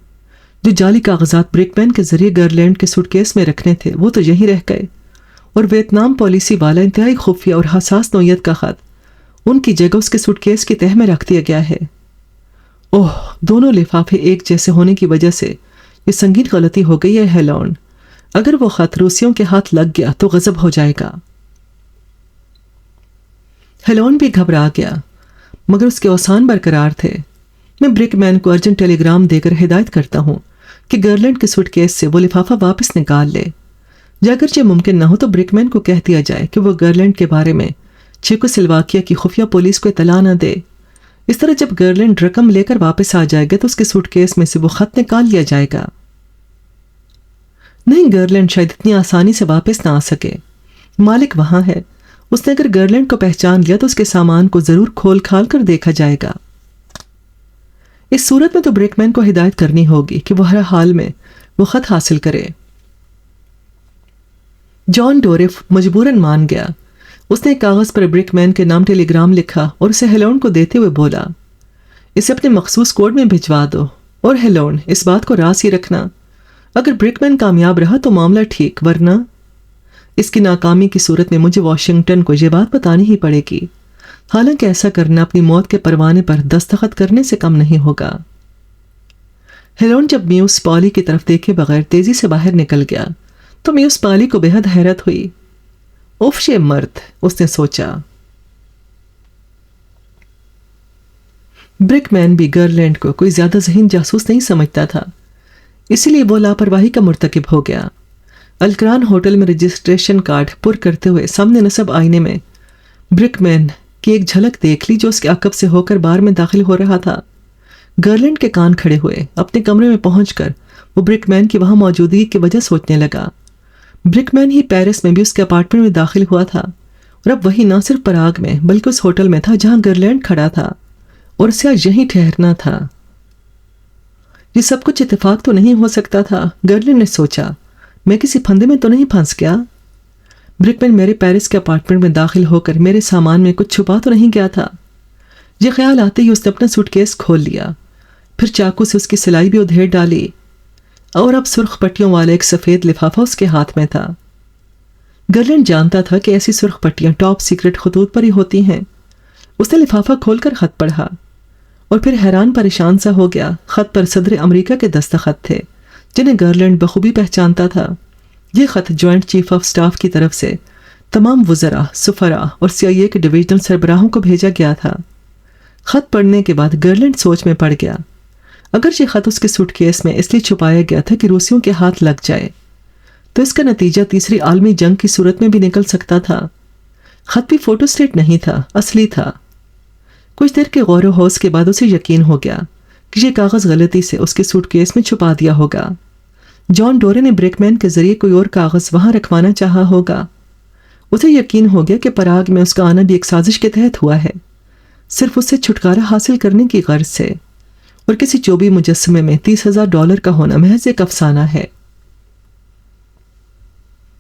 جو جعلی کاغذات برکمین کے ذریعے گرلینڈ کے سوٹ کیس میں رکھنے تھے وہ تو یہیں رہ گئے، اور ویتنام پالیسی والا انتہائی خفیہ اور حساس نوعیت کا خط ان کی جگہ اس کے سوٹ کیس کی تہہ میں رکھ دیا گیا ہے۔ اوہ، دونوں لفافے ایک جیسے ہونے کی وجہ سے یہ سنگین غلطی ہو گئی ہے ہیلون۔ اگر وہ خط روسیوں کے ہاتھ لگ گیا تو غضب ہو جائے گا۔ ہیلون بھی گھبرا گیا مگر اس کے اوسان برقرار تھے۔ میں برکمین کو ارجنٹ ٹیلی گرام دے کر ہدایت کرتا ہوں کہ گرلینڈ کے سوٹ کیس سے وہ لفافہ واپس نکال لے، یا اگرچہ ممکن نہ ہو تو برکمین کو کہہ دیا جائے کہ وہ گرلینڈ کے بارے میں چیکو سلواکیہ کی خفیہ پولیس کو اطلاع نہ دے۔ اس طرح جب گرلینڈ رقم لے کر واپس آ جائے گا تو اس کے سوٹ کیس میں سے وہ خط نکال لیا جائے گا۔ نہیں، گرلینڈ شاید اتنی آسانی سے واپس نہ آ سکے، مالک وہاں ہے، اس نے اگر گرلینڈ کو پہچان لیا تو اس کے سامان کو ضرور کھول کھال کر دیکھا جائے گا۔ اس صورت میں تو برکمین کو ہدایت کرنی ہوگی کہ وہ ہر حال میں وہ خط حاصل کرے۔ جان ڈورے مجبوراً مان گیا۔ اس نے کاغذ پر برکمین کے نام ٹیلی گرام لکھا اور اسے ہیلون کو دیتے ہوئے بولا، اسے اپنے مخصوص کوڈ میں بھجوا دو، اور ہیلون اس بات کو راز ہی رکھنا، اگر برکمین کامیاب رہا تو معاملہ ٹھیک، ورنہ اس کی ناکامی کی صورت میں مجھے واشنگٹن کو یہ بات بتانی ہی پڑے گی، حالانکہ ایسا کرنا اپنی موت کے پروانے پر دستخط کرنے سے کم نہیں ہوگا۔ ہیلون جب میوس پالی کی طرف دیکھے بغیر تیزی سے باہر نکل گیا تو میوس پالی کو بے حد حیرت ہوئی۔ اف یہ مرد، اس نے سوچا۔ برکمین بھی گرلینڈ کو کوئی زیادہ ذہین جاسوس نہیں سمجھتا تھا، اسی لیے وہ لاپرواہی کا مرتکب ہو گیا۔ الکران ہوٹل میں رجسٹریشن کارڈ پر کرتے ہوئے سامنے نصب آئینے میں برکمین کی ایک جھلک دیکھ لی جو اس کے عقب سے ہو کر بار میں داخل ہو رہا تھا۔ گرلینڈ کے کان کھڑے ہوئے اپنے کمرے میں پہنچ کر وہ برکمین کی وہاں موجودگی کی وجہ سوچنے لگا۔ برکمین ہی پیرس میں بھی اس کے اپارٹمنٹ میں داخل ہوا تھا اور اب وہی نہ صرف پراگ میں بلکہ اس ہوٹل میں تھا جہاں گرلینڈ کھڑا تھا اور اسے آج یہیں ٹھہرنا تھا۔ یہ سب کچھ اتفاق تو نہیں ہو سکتا تھا، گرلینڈ نے سوچا۔ میں کسی پھندے میں تو نہیں پھنس گیا؟ برکمین میرے پیرس کے اپارٹمنٹ میں داخل ہو کر میرے سامان میں کچھ چھپا تو نہیں گیا تھا؟ یہ خیال آتے ہی اس نے اپنا سوٹ کیس کھول لیا، پھر چاقو سے اس کی سلائی بھی ادھیڑ ڈالی، اور اب سرخ پٹیوں والا ایک سفید لفافہ اس کے ہاتھ میں تھا۔ گرلینڈ جانتا تھا کہ ایسی سرخ پٹیاں ٹاپ سیکرٹ خطوط پر ہی ہوتی ہیں۔ اس نے لفافہ کھول کر خط پڑھا اور پھر حیران پریشان سا ہو گیا۔ خط پر صدر امریکہ کے دستخط تھے جنہیں گرلینڈ بخوبی پہچانتا تھا۔ یہ خط جوائنٹ چیف آف سٹاف کی طرف سے تمام وزراء، سفراء اور CIA کے ڈویژنل سربراہوں کو بھیجا گیا تھا۔ خط پڑھنے کے بعد گرلینڈ سوچ میں پڑ گیا۔ اگر یہ خط اس کے سوٹ کیس میں اس لیے چھپایا گیا تھا کہ روسیوں کے ہاتھ لگ جائے تو اس کا نتیجہ تیسری عالمی جنگ کی صورت میں بھی نکل سکتا تھا۔ خط بھی فوٹو سٹیٹ نہیں تھا، اصلی تھا۔ کچھ دیر کے غور و خوض کے بعد اسے یقین ہو گیا کہ یہ کاغذ غلطی سے اس کے سوٹ کیس میں چھپا دیا ہوگا۔ جان ڈورے نے برکمین کے ذریعے کوئی اور کاغذ وہاں رکھوانا چاہا ہوگا۔ اسے یقین ہو گیا کہ پراگ میں اس کا آنا بھی ایک سازش کے تحت ہوا ہے، صرف اس سے چھٹکارا حاصل کرنے کی غرض سے، اور کسی چوبی مجسمے میں $30,000 کا ہونا محض ایک افسانہ ہے۔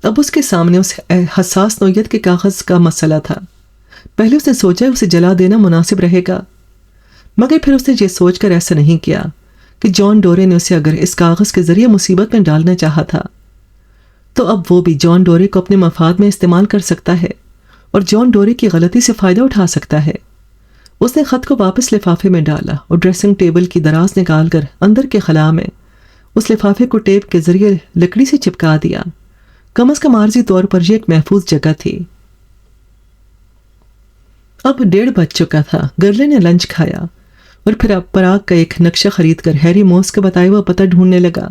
اب اس کے سامنے اس حساس نوعیت کے کاغذ کا مسئلہ تھا۔ پہلے اس نے سوچا اسے جلا دینا مناسب رہے گا، مگر پھر اس نے یہ سوچ کر ایسا نہیں کیا کہ جان ڈورے نے اسے اگر اس کاغذ کے ذریعے مصیبت میں ڈالنا چاہا تھا تو اب وہ بھی جان ڈورے کو اپنے مفاد میں استعمال کر سکتا ہے اور جان ڈورے کی غلطی سے فائدہ اٹھا سکتا ہے۔ اس نے خط کو واپس لفافے میں ڈالا اور ڈریسنگ ٹیبل کی دراز نکال کر اندر کے خلا میں اس لفافے کو ٹیپ کے ذریعے لکڑی سے چپکا دیا۔ کم از کم عارضی طور پر یہ ایک محفوظ جگہ تھی۔ اب 1:30 بج چکا تھا۔ گرلے نے لنچ کھایا اور پھر اب پراگ کا ایک نقشہ خرید کر ہیری موس کا بتایا ہوا پتہ ڈھونڈنے لگا۔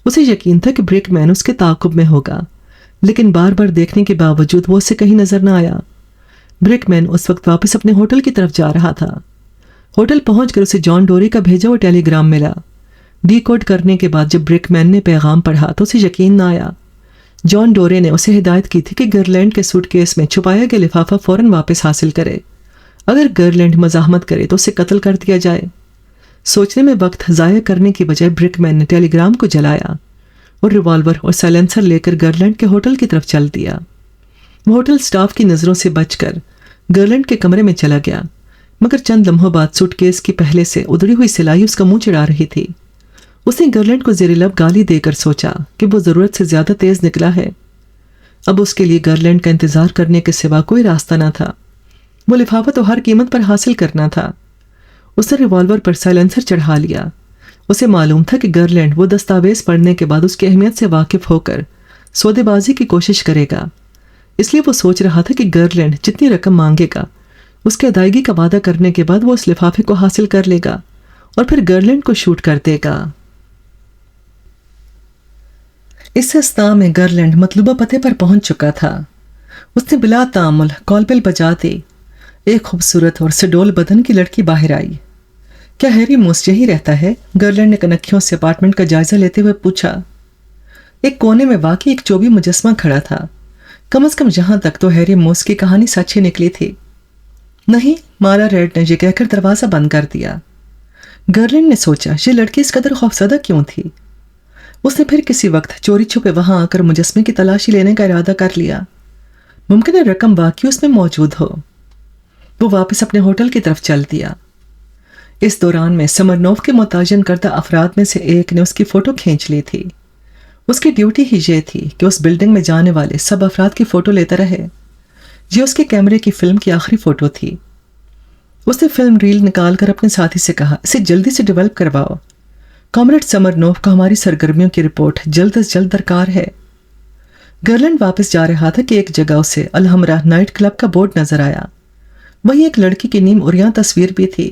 اسے یقین تھا کہ برک مین اس کے تعاقب میں ہوگا، لیکن بار بار دیکھنے کے باوجود وہ اسے کہیں نظر نہ آیا۔ برک مین اس وقت واپس اپنے ہوٹل کی طرف جا رہا تھا۔ ہوٹل پہنچ کر اسے جان ڈوری کا بھیجا ہوا ٹیلی گرام ملا۔ ڈی کوڈ کرنے کے بعد جب برک مین نے پیغام پڑھا تو اسے یقین نہ آیا۔ جان ڈورے نے اسے ہدایت کی تھی کہ گرلینڈ کے سوٹ کیس میں چھپایا گیا لفافہ فوراً واپس حاصل کرے۔ اگر گرلینڈ مزاحمت کرے تو اسے قتل کر دیا جائے۔ سوچنے میں وقت ضائع کرنے کی بجائے برک مین نے ٹیلی گرام کو جلایا اور ریوالور اور سائلنسر لے کر گرلینڈ کے ہوٹل کی طرف چل دیا۔ وہ ہوٹل سٹاف کی نظروں سے بچ کر گرلینڈ کے کمرے میں چلا گیا، مگر چند لمحوں بعد سوٹ کیس کی پہلے سے ادھڑی ہوئی سلائی اس کا منہ چڑھا رہی تھی۔ اس نے گرلینڈ کو زیر لب گالی دے کر سوچا کہ وہ ضرورت سے زیادہ تیز نکلا ہے۔ اب اس کے لیے گرلینڈ کا انتظار کرنے کے سوا کوئی راستہ نہ تھا۔ وہ لفافہ تو ہر قیمت پر حاصل کرنا تھا۔ اس نے ریوالور پر سائلنسر چڑھا لیا۔ اسے معلوم تھا کہ گرلینڈ وہ دستاویز پڑھنے کے بعد اس کی اہمیت سے واقف ہو کر سودے بازی کی کوشش کرے گا، اس لیے وہ سوچ رہا تھا کہ گرلینڈ جتنی رقم مانگے گا اس کی ادائیگی کا وعدہ کرنے کے بعد وہ اس لفافے کو حاصل کر لے گا اور پھر گرلینڈ کو شوٹ کر دے گا۔ اس اثناء میں گرلینڈ مطلوبہ پتے پر پہنچ چکا تھا۔ اس نے بلا تعامل کال بیل بجا دی۔ ایک خوبصورت اور سڈول بدن کی لڑکی باہر آئی۔ کیا ہیری موس یہی رہتا ہے؟ گرلینڈ نے کنکھیوں سے اپارٹمنٹ کا جائزہ لیتے ہوئے پوچھا۔ ایک کونے میں واقعی ایک چوبی مجسمہ کھڑا تھا۔ کم از کم یہاں تک تو ہیری موس کی کہانی سچ ہی نکلی تھی۔ نہیں، مارا ریڈ نے یہ کہہ کر دروازہ بند کر دیا۔ گرلینڈ نے سوچا یہ لڑکی اس قدر خوفزدہ کیوں تھی؟ اس نے پھر کسی وقت چوری چھپے وہاں آ کر مجسمے کی تلاشی لینے کا ارادہ کر لیا۔ ممکن ہے رقم واقعی اس میں موجود ہو۔ وہ واپس اپنے ہوٹل کی طرف چل دیا۔ اس دوران میں سمرنوف کے متعین کردہ افراد میں سے ایک نے اس کی فوٹو کھینچ لی تھی۔ اس کی ڈیوٹی ہی یہ تھی کہ اس بلڈنگ میں جانے والے سب افراد کی فوٹو لیتا رہے۔ یہ اس کے کیمرے کی فلم کی آخری فوٹو تھی۔ اس نے فلم ریل نکال کر اپنے ساتھی سے کہا، اسے جلدی سے ڈیولپ کرواؤ۔ کامریڈ سمرنوف کو ہماری سرگرمیوں کی رپورٹ جلد از جلد درکار ہے۔ گرلینڈ واپس جا رہا تھا کہ ایک جگہ اسے الحمرا نائٹ کلب کا بورڈ نظر آیا۔ وہیں ایک لڑکی کی نیم عریاں تصویر بھی تھی۔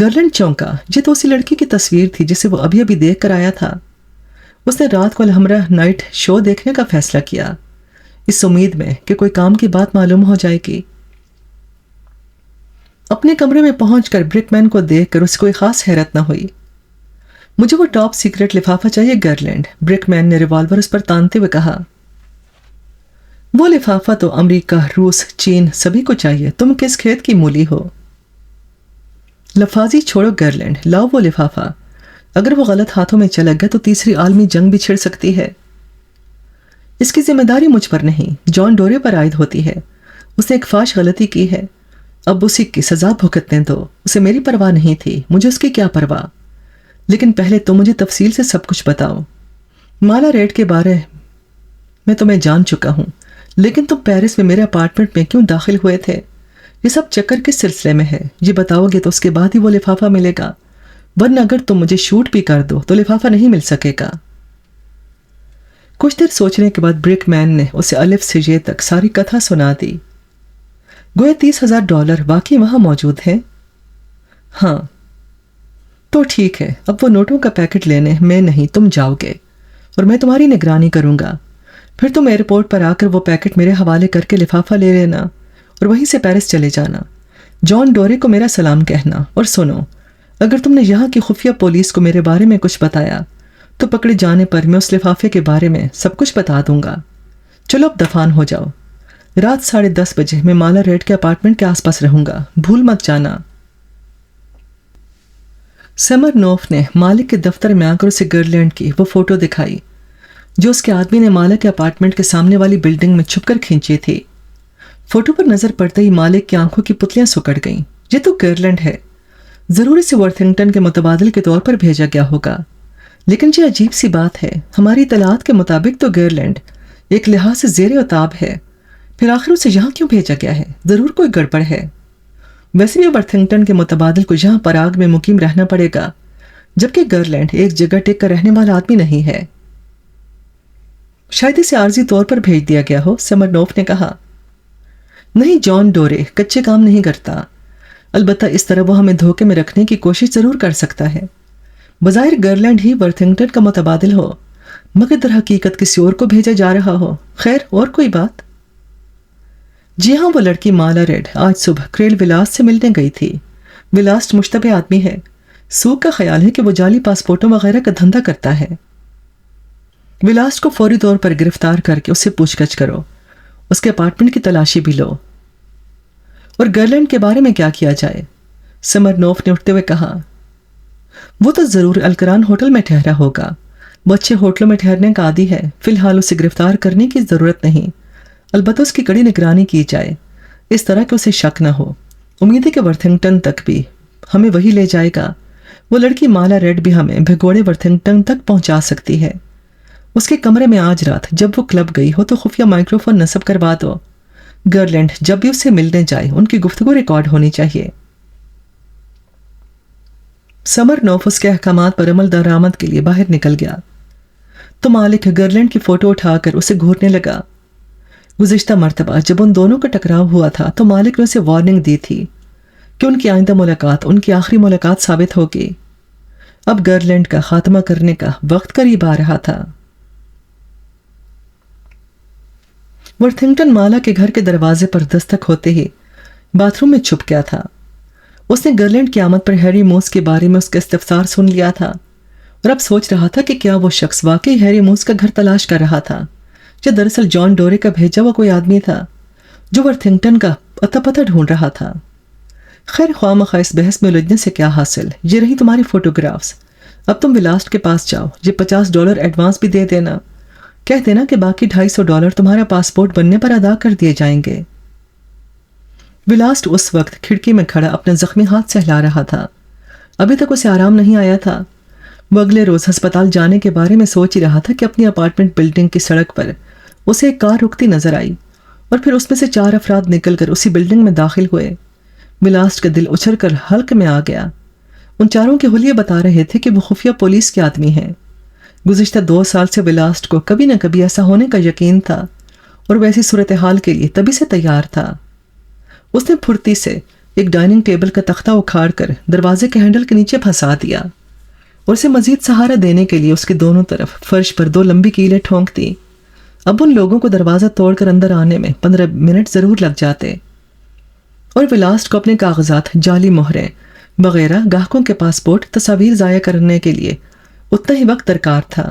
گرلینڈ چونکا، یہ تو اسی لڑکی کی تصویر تھی جسے وہ ابھی ابھی دیکھ کر آیا تھا۔ اس نے رات کو الحمرا نائٹ شو دیکھنے کا فیصلہ کیا، اس امید میں کہ کوئی کام کی بات معلوم ہو جائے گی۔ اپنے کمرے میں پہنچ کر برک مین کو دیکھ کر اسے کوئی خاص حیرت نہ ہوئی۔ مجھے وہ ٹاپ سیکرٹ لفافہ چاہیے گرلینڈ، برک مین نے ریوالور اس پر تانتے ہوئے کہا۔ وہ لفافہ تو امریکہ، روس، چین سبھی کو چاہیے، تم کس کھیت کی مولی ہو؟ لفاظی چھوڑو گرلینڈ، لاؤ وہ لفافہ، اگر وہ غلط ہاتھوں میں چلا گیا تو تیسری عالمی جنگ بھی چھڑ سکتی ہے۔ اس کی ذمہ داری مجھ پر نہیں، جان ڈورے پر عائد ہوتی ہے۔ اس نے ایک فاش غلطی کی ہے، اب اسی کی سزا بھگتنے دو۔ اسے میری پرواہ نہیں تھی، مجھے اس کی کیا پرواہ، لیکن پہلے تم مجھے تفصیل سے سب کچھ بتاؤ۔ مالا ریڈ کے بارے میں تو میں جان چکا ہوں، لیکن تم پیرس میں میرے اپارٹمنٹ میں کیوں داخل ہوئے تھے؟ یہ سب چکر کس سلسلے میں ہے؟ یہ بتاؤ گے تو اس کے بعد ہی وہ لفافہ ملے گا، ورنہ اگر تم مجھے شوٹ بھی کر دو تو لفافہ نہیں مل سکے گا۔ کچھ دیر سوچنے کے بعد بریک مین نے اسے الف سے یہ تک ساری کتھا سنا دی۔ گویا $30,000 واقعی وہاں موجود ہیں؟ ہاں۔ تو ٹھیک ہے، اب وہ نوٹوں کا پیکٹ لینے میں نہیں تم جاؤ گے، اور میں تمہاری نگرانی کروں گا۔ پھر تم ایئرپورٹ پر آ کر وہ پیکٹ میرے حوالے کر کے لفافہ لے لینا اور وہیں سے پیرس چلے جانا۔ جان ڈورے کو میرا سلام کہنا، اور سنو، اگر تم نے یہاں کی خفیہ پولیس کو میرے بارے میں کچھ بتایا تو پکڑے جانے پر میں اس لفافے کے بارے میں سب کچھ بتا دوں گا۔ چلو اب دفان ہو جاؤ۔ رات 10:30 بجے میں مالا ریڈ کے اپارٹمنٹ کے آس پاس رہوں گا، بھول مت جانا۔ سمرنوف نے مالک کے دفتر میں آ کر اسے گرلینڈ کی وہ فوٹو دکھائی جو اس کے آدمی نے مالک کے اپارٹمنٹ کے سامنے والی بلڈنگ میں چھپ کر کھینچی تھی۔ فوٹو پر نظر پڑتے ہی مالک کی آنکھوں کی پتلیاں سکڑ گئیں۔ یہ تو گرلینڈ ہے، ضرور اسے ورتھنگٹن کے متبادل کے طور پر بھیجا گیا ہوگا، لیکن یہ عجیب سی بات ہے، ہماری اطلاعات کے مطابق تو گرلینڈ ایک لحاظ سے زیر اتاب ہے، پھر آخر اسے یہاں کیوں بھیجا گیا ہے؟ ضرور کوئی گڑبڑ ہے۔ ویسے بھی ورتھنگٹن کے متبادل کو یہاں پراگ میں مقیم رہنا پڑے گا، جبکہ گرلینڈ ایک جگہ ٹک کر رہنے والا آدمی نہیں ہے۔ شاید اسے عارضی طور پر بھیج دیا گیا ہو، سمرنوف نے کہا۔ نہیں، جان ڈورے کچے کام نہیں کرتا، البتہ اس طرح وہ ہمیں دھوکے میں رکھنے کی کوشش ضرور کر سکتا ہے۔ بظاہر گرلینڈ ہی ورتھنگٹن کا متبادل ہو، مگر در حقیقت کسی اور کو بھیجا جا رہا ہو۔ خیر، اور کوئی بات؟ جی ہاں، وہ لڑکی مالا ریڈ آج صبح کریل ولاس سے ملنے گئی تھی۔ ولاس مشتبہ آدمی ہے، سوگ کا خیال ہے کہ وہ جعلی پاسپورٹوں وغیرہ کا دھندا کرتا ہے۔ ولاس کو فوری طور پر گرفتار کر کے اس سے پوچھ گچھ کرو، اس کے اپارٹمنٹ کی تلاشی بھی لو۔ اور گرلینڈ کے بارے میں کیا کیا جائے؟ سمرنوف نے اٹھتے ہوئے کہا۔ وہ تو ضرور الکران ہوٹل میں ٹھہرا ہوگا، وہ اچھے ہوٹلوں میں ٹھہرنے کا عادی ہے۔ فی الحال اسے گرفتار کرنے کی ضرورت نہیں، البتہ اس کی کڑی نگرانی کی جائے، اس طرح کہ اسے شک نہ ہو۔ امید ہے کہ ورتھنگٹن تک بھی ہمیں وہی لے جائے گا۔ وہ لڑکی مالا ریڈ بھی ہمیں بھگوڑے ورتھنگٹن تک پہنچا سکتی ہے۔ اس کے کمرے میں آج رات جب وہ کلب گئی ہو تو خفیہ مائکروفون نصب کروا دو۔ گرلینڈ جب بھی اس سے ملنے جائے ان کی گفتگو ریکارڈ ہونی چاہیے۔ سمرنوف اس کے احکامات پر عمل درآمد کے لیے باہر نکل گیا تو مالک گرلینڈ کی فوٹو اٹھا کر اسے گھورنے لگا۔ گزشتہ مرتبہ جب ان دونوں کا ٹکراؤ ہوا تھا تو مالک نے اسے وارننگ دی تھی کہ ان کی آئندہ ملاقات ان کی آخری ملاقات ثابت ہوگی۔ اب گرلینڈ کا خاتمہ کرنے کا وقت قریب آ رہا تھا۔ ورتھنگٹن مالا کے گھر کے دروازے پر دستک ہوتے ہی باتھ روم میں چھپ گیا تھا۔ اس نے گرلینڈ کی آمد پر ہیری موس کے بارے میں اس کا استفسار سن لیا تھا اور اب سوچ رہا تھا کہ کیا وہ شخص واقعی ہیری موس کا گھر تلاش کر رہا تھا یا دراصل جان ڈورے کا بھیجا ہوا کوئی آدمی تھا جو ورتھنگٹن کا اتا پتہ ڈھونڈ رہا تھا۔ خیر، خواہ مخواہ اس بحث میں الجھنے سے کیا حاصل، یہ رہی تمہاری فوٹوگرافز۔ اب تم ولاسٹ کے پاس جاؤ، یہ $50 ایڈوانس بھی دے دینا، کہہ دینا کہ باقی $250 تمہارا پاسپورٹ بننے پر ادا کر دیے جائیں گے۔ ولاسٹ اس وقت کھڑکی میں کھڑا اپنا زخمی ہاتھ سہلا رہا تھا۔ ابھی تک اسے آرام نہیں آیا تھا۔ وہ اگلے روز ہسپتال جانے کے بارے میں سوچ ہی رہا تھا کہ اپنی اپارٹمنٹ بلڈنگ کی سڑک پر اسے ایک کار رکتی نظر آئی اور پھر اس میں سے 4 افراد نکل کر اسی بلڈنگ میں داخل ہوئے۔ ولاسٹ کا دل اچھل کر حلق میں آ گیا۔ ان چاروں کے حلیے بتا رہے تھے کہ وہ خفیہ پولیس کے آدمی ہیں۔ گزشتہ 2 سال سے ولاسٹ کو کبھی نہ کبھی ایسا ہونے کا یقین تھا اور ویسی صورتحال کے لیے تبھی سے تیار تھا۔ اس نے پھرتی سے ایک ڈائننگ ٹیبل کا تختہ اکھاڑ کر دروازے کے ہینڈل کے نیچے پھنسا دیا اور اسے مزید سہارا دینے کے لیے اس کے دونوں طرف فرش پر 2 لمبی کیلیں ٹھونک دی۔ اب ان لوگوں کو دروازہ توڑ کر اندر آنے میں 15 منٹ ضرور لگ جاتے اور ولاسٹ کو اپنے کاغذات، جعلی مہریں وغیرہ، گاہکوں کے پاسپورٹ، تصاویر ضائع کرنے کے لیے اتنا ہی وقت درکار تھا۔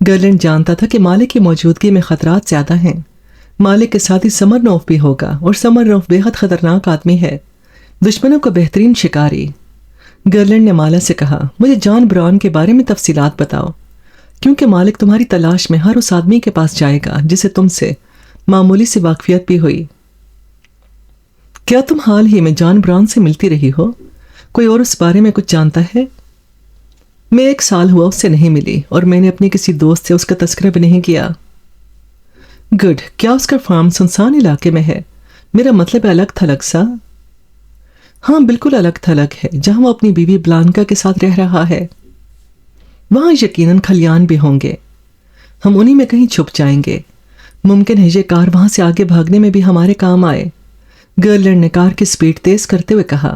گرلینڈ جانتا تھا کہ مالک کی موجودگی میں خطرات زیادہ ہیں۔ مالک کے ساتھ ہی سمرنوف بھی ہوگا اور سمرنوف بے حد خطرناک آدمی ہے، دشمنوں کا بہترین شکاری۔ گرلینڈ نے مالا سے کہا، مجھے جان براؤن کے بارے میں تفصیلات بتاؤ، کیونکہ مالک تمہاری تلاش میں ہر اس آدمی کے پاس جائے گا جسے تم سے معمولی سی واقفیت بھی ہوئی۔ کیا تم حال ہی میں جان براؤن سے ملتی رہی ہو؟ کوئی اور اس بارے میں کچھ جانتا ہے؟ میں 1 سال ہوا اس سے نہیں ملی اور میں نے اپنی کسی دوست سے اس کا تذکرہ بھی نہیں کیا۔ گڈ، کیا اس کا فارم سنسان علاقے میں ہے؟ میرا مطلب الگ تھلگ سا؟ ہاں بالکل الگ تھلگ ہے، جہاں وہ اپنی بیوی بلانکا کے ساتھ رہ رہا ہے۔ وہاں یقیناً کھلیان بھی ہوں گے، ہم انہی میں کہیں چھپ جائیں گے۔ ممکن ہے یہ کار وہاں سے آگے بھاگنے میں بھی ہمارے کام آئے۔ گرلینڈ نے کار کی سپیڈ تیز کرتے ہوئے کہا۔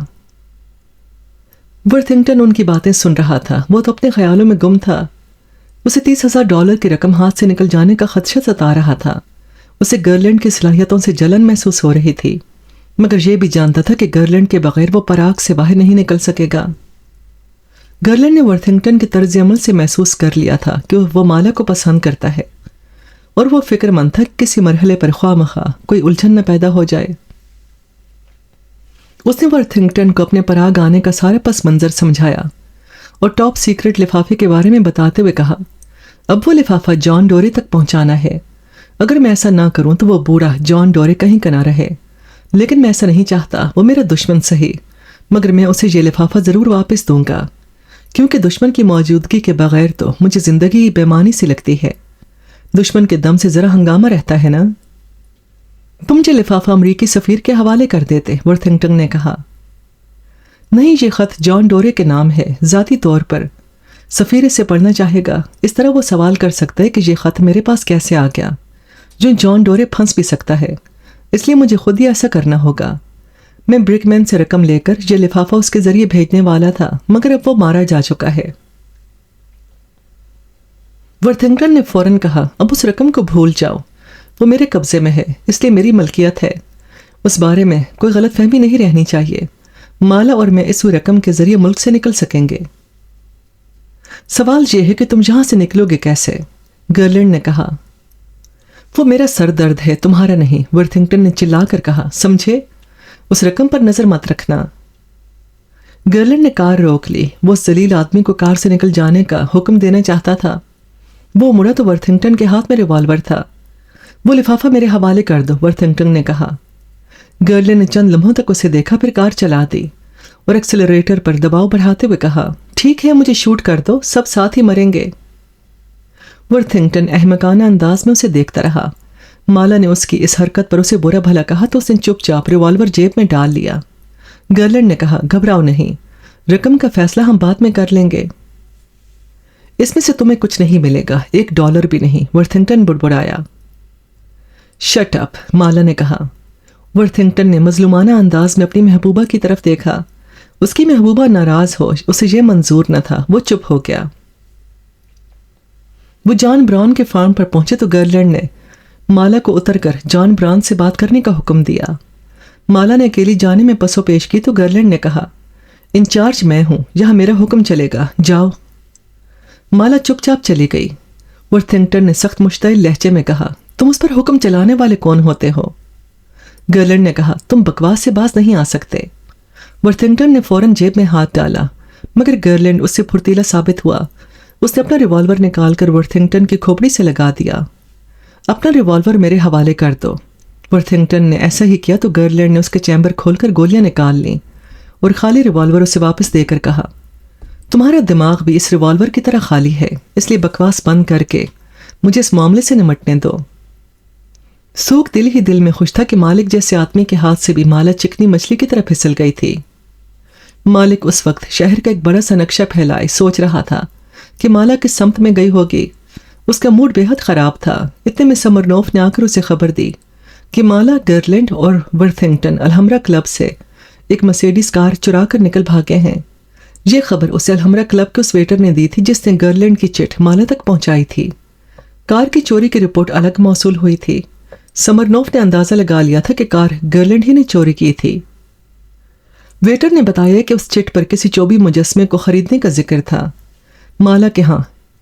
ورتھنگٹن ان کی باتیں سن رہا تھا، وہ تو اپنے خیالوں میں گم تھا۔ اسے $30,000 کی رقم ہاتھ سے نکل جانے کا خدشہ ستا رہا تھا۔ اسے گرلینڈ کی صلاحیتوں سے جلن محسوس ہو رہی تھی، مگر یہ بھی جانتا تھا کہ گرلینڈ کے بغیر وہ پراگ سے باہر نہیں نکل سکے گا۔ گرلینڈ نے ورتھنگٹن کے طرز عمل سے محسوس کر لیا تھا کہ وہ مالا کو پسند کرتا ہے، اور وہ فکر مند تھا کہ کسی مرحلے پر خواہ مخواہ کوئی الجھن نہ پیدا ہو جائے۔ اس نے ورتھنگٹن کو اپنے پراگ آنے کا سارا پس منظر سمجھایا اور ٹاپ سیکرٹ لفافے کے بارے میں بتاتے ہوئے کہا، اب وہ لفافہ جان ڈورے تک پہنچانا ہے۔ اگر میں ایسا نہ کروں تو وہ بوڑھا جان ڈورے کہیں کا نہ رہے، لیکن میں ایسا نہیں چاہتا۔ وہ میرا دشمن سہی، مگر میں اسے یہ لفافہ ضرور واپس دوں گا، کیونکہ دشمن کی موجودگی کے بغیر تو مجھے زندگی بے معنی سی لگتی ہے۔ دشمن کے دم سے ذرا ہنگامہ رہتا ہے نا۔ تم یہ لفافہ امریکی سفیر کے حوالے کر دیتے، ورتھنگٹن نے کہا۔ نہیں، یہ خط جان ڈورے کے نام ہے، ذاتی طور پر۔ سفیر اسے پڑھنا چاہے گا، اس طرح وہ سوال کر سکتا ہے کہ یہ خط میرے پاس کیسے آ گیا، جو جان ڈورے پھنس بھی سکتا ہے۔ اس لیے مجھے خود ہی ایسا کرنا ہوگا۔ میں برک مین سے رقم لے کر یہ لفافہ اس کے ذریعے بھیجنے والا تھا، مگر اب وہ مارا جا چکا ہے۔ ورتھنگٹن نے فوراً کہا، اب اس رقم کو بھول جاؤ، وہ میرے قبضے میں ہے، اس لیے میری ملکیت ہے۔ اس بارے میں کوئی غلط فہمی نہیں رہنی چاہیے۔ مالا اور میں اس رقم کے ذریعے ملک سے نکل سکیں گے۔ سوال یہ ہے کہ تم یہاں سے نکلو گے کیسے؟ گرلینڈ نے کہا۔ وہ میرا سر درد ہے، تمہارا نہیں، ورتھنگٹن نے چلا کر کہا، سمجھے؟ اس رقم پر نظر مت رکھنا۔ گرلینڈ نے کار روک لی۔ وہ اس ذلیل آدمی کو کار سے نکل جانے کا حکم دینا چاہتا تھا۔ وہ مڑا تو ورتھنگٹن کے ہاتھ میں ریوالور تھا۔ وہ لفافہ میرے حوالے کر دو، ورتھنگٹن نے کہا۔ گرلینڈ نے چند لمحوں تک اسے دیکھا، پھر کار چلا دی اور ایکسلریٹر پر دباؤ بڑھاتے ہوئے کہا، ٹھیک ہے، مجھے شوٹ کر دو، سب ساتھ ہی مریں گے۔ ورتھنگٹن احمقانہ انداز میں اسے دیکھتا رہا۔ مالا نے اس کی اس حرکت پر اسے برا بھلا کہا تو اس نے چپ چاپ ریوالور جیب میں ڈال لیا۔ گرلینڈ نے کہا، گھبراؤ نہیں، رقم کا فیصلہ ہم بعد میں کر لیں گے۔ اس میں سے تمہیں کچھ نہیں ملے گا، $1 بھی نہیں، ورتھنگٹن بڑبڑایا۔ شٹ اپ، مالا نے کہا۔ ورتھنگٹن نے مظلومانہ انداز میں اپنی محبوبہ کی طرف دیکھا۔ اس کی محبوبہ ناراض ہو، اسے یہ منظور نہ تھا، وہ چپ ہو گیا۔ وہ جان براؤن کے فارم پر پہنچے تو گرلینڈ نے مالا کو اتر کر جان براؤن سے بات کرنے کا حکم دیا۔ مالا نے اکیلی جانے میں پسو پیش کی تو گرلینڈ نے کہا، انچارج میں ہوں، یہاں میرا حکم چلے گا، جاؤ۔ مالا چپ چاپ چلی گئی۔ ورتھنگٹن نے سخت مشتعل لہجے میں کہا، تم اس پر حکم چلانے والے کون ہوتے ہو؟ گرلینڈ نے کہا، تم بکواس سے باز نہیں آ سکتے۔ ورتھنگٹن نے فوراً جیب میں ہاتھ ڈالا، مگر گرلینڈ اس سے پھرتیلا ثابت ہوا۔ اس نے اپنا ریوالور نکال کر ورتھنگٹن کی کھوپڑی سے لگا دیا۔ اپنا ریوالور میرے حوالے کر دو۔ ورتھنگٹن نے ایسا ہی کیا تو گرلینڈ نے اس کے چیمبر کھول کر گولیاں نکال لیں اور خالی ریوالور اسے واپس دے کر کہا، تمہارا دماغ بھی اس ریوالور کی طرح خالی ہے، اس لیے بکواس بند کر کے مجھے اس معاملے سے نمٹنے دو۔ سوک دل ہی دل میں خوش تھا کہ مالک جیسے آدمی کے ہاتھ سے بھی مالا چکنی مچھلی کی طرح پھسل گئی تھی۔ مالک اس وقت شہر کا ایک بڑا سا نقشہ پھیلائے سوچ رہا تھا کہ مالا کس سمت میں گئی ہوگی۔ اس کا موڈ بے حد خراب تھا۔ اتنے میں سمرنوف نے آ کر اسے خبر دی کہ مالا، گرلینڈ اور ورتھنگٹن الحمرا کلب سے ایک مرسیڈیز کار چرا کر نکل بھاگے ہیں۔ یہ خبر اسے الحمرا کلب کے اس ویٹر نے دی تھی جس نے گرلینڈ کی چٹ مالا تک پہنچائی تھی۔ کار کی چوری کی رپورٹ الگ موصول ہوئی تھی۔ سمرنوف نے اندازہ لگا لیا تھا کہ کار گرلینڈ ہی نے چوری کی تھی۔ ویٹر نے بتایا کہ اس چٹ پر کسی چوبی مجسمے کو خریدنے کا ذکر تھا۔ مالا کے ہاں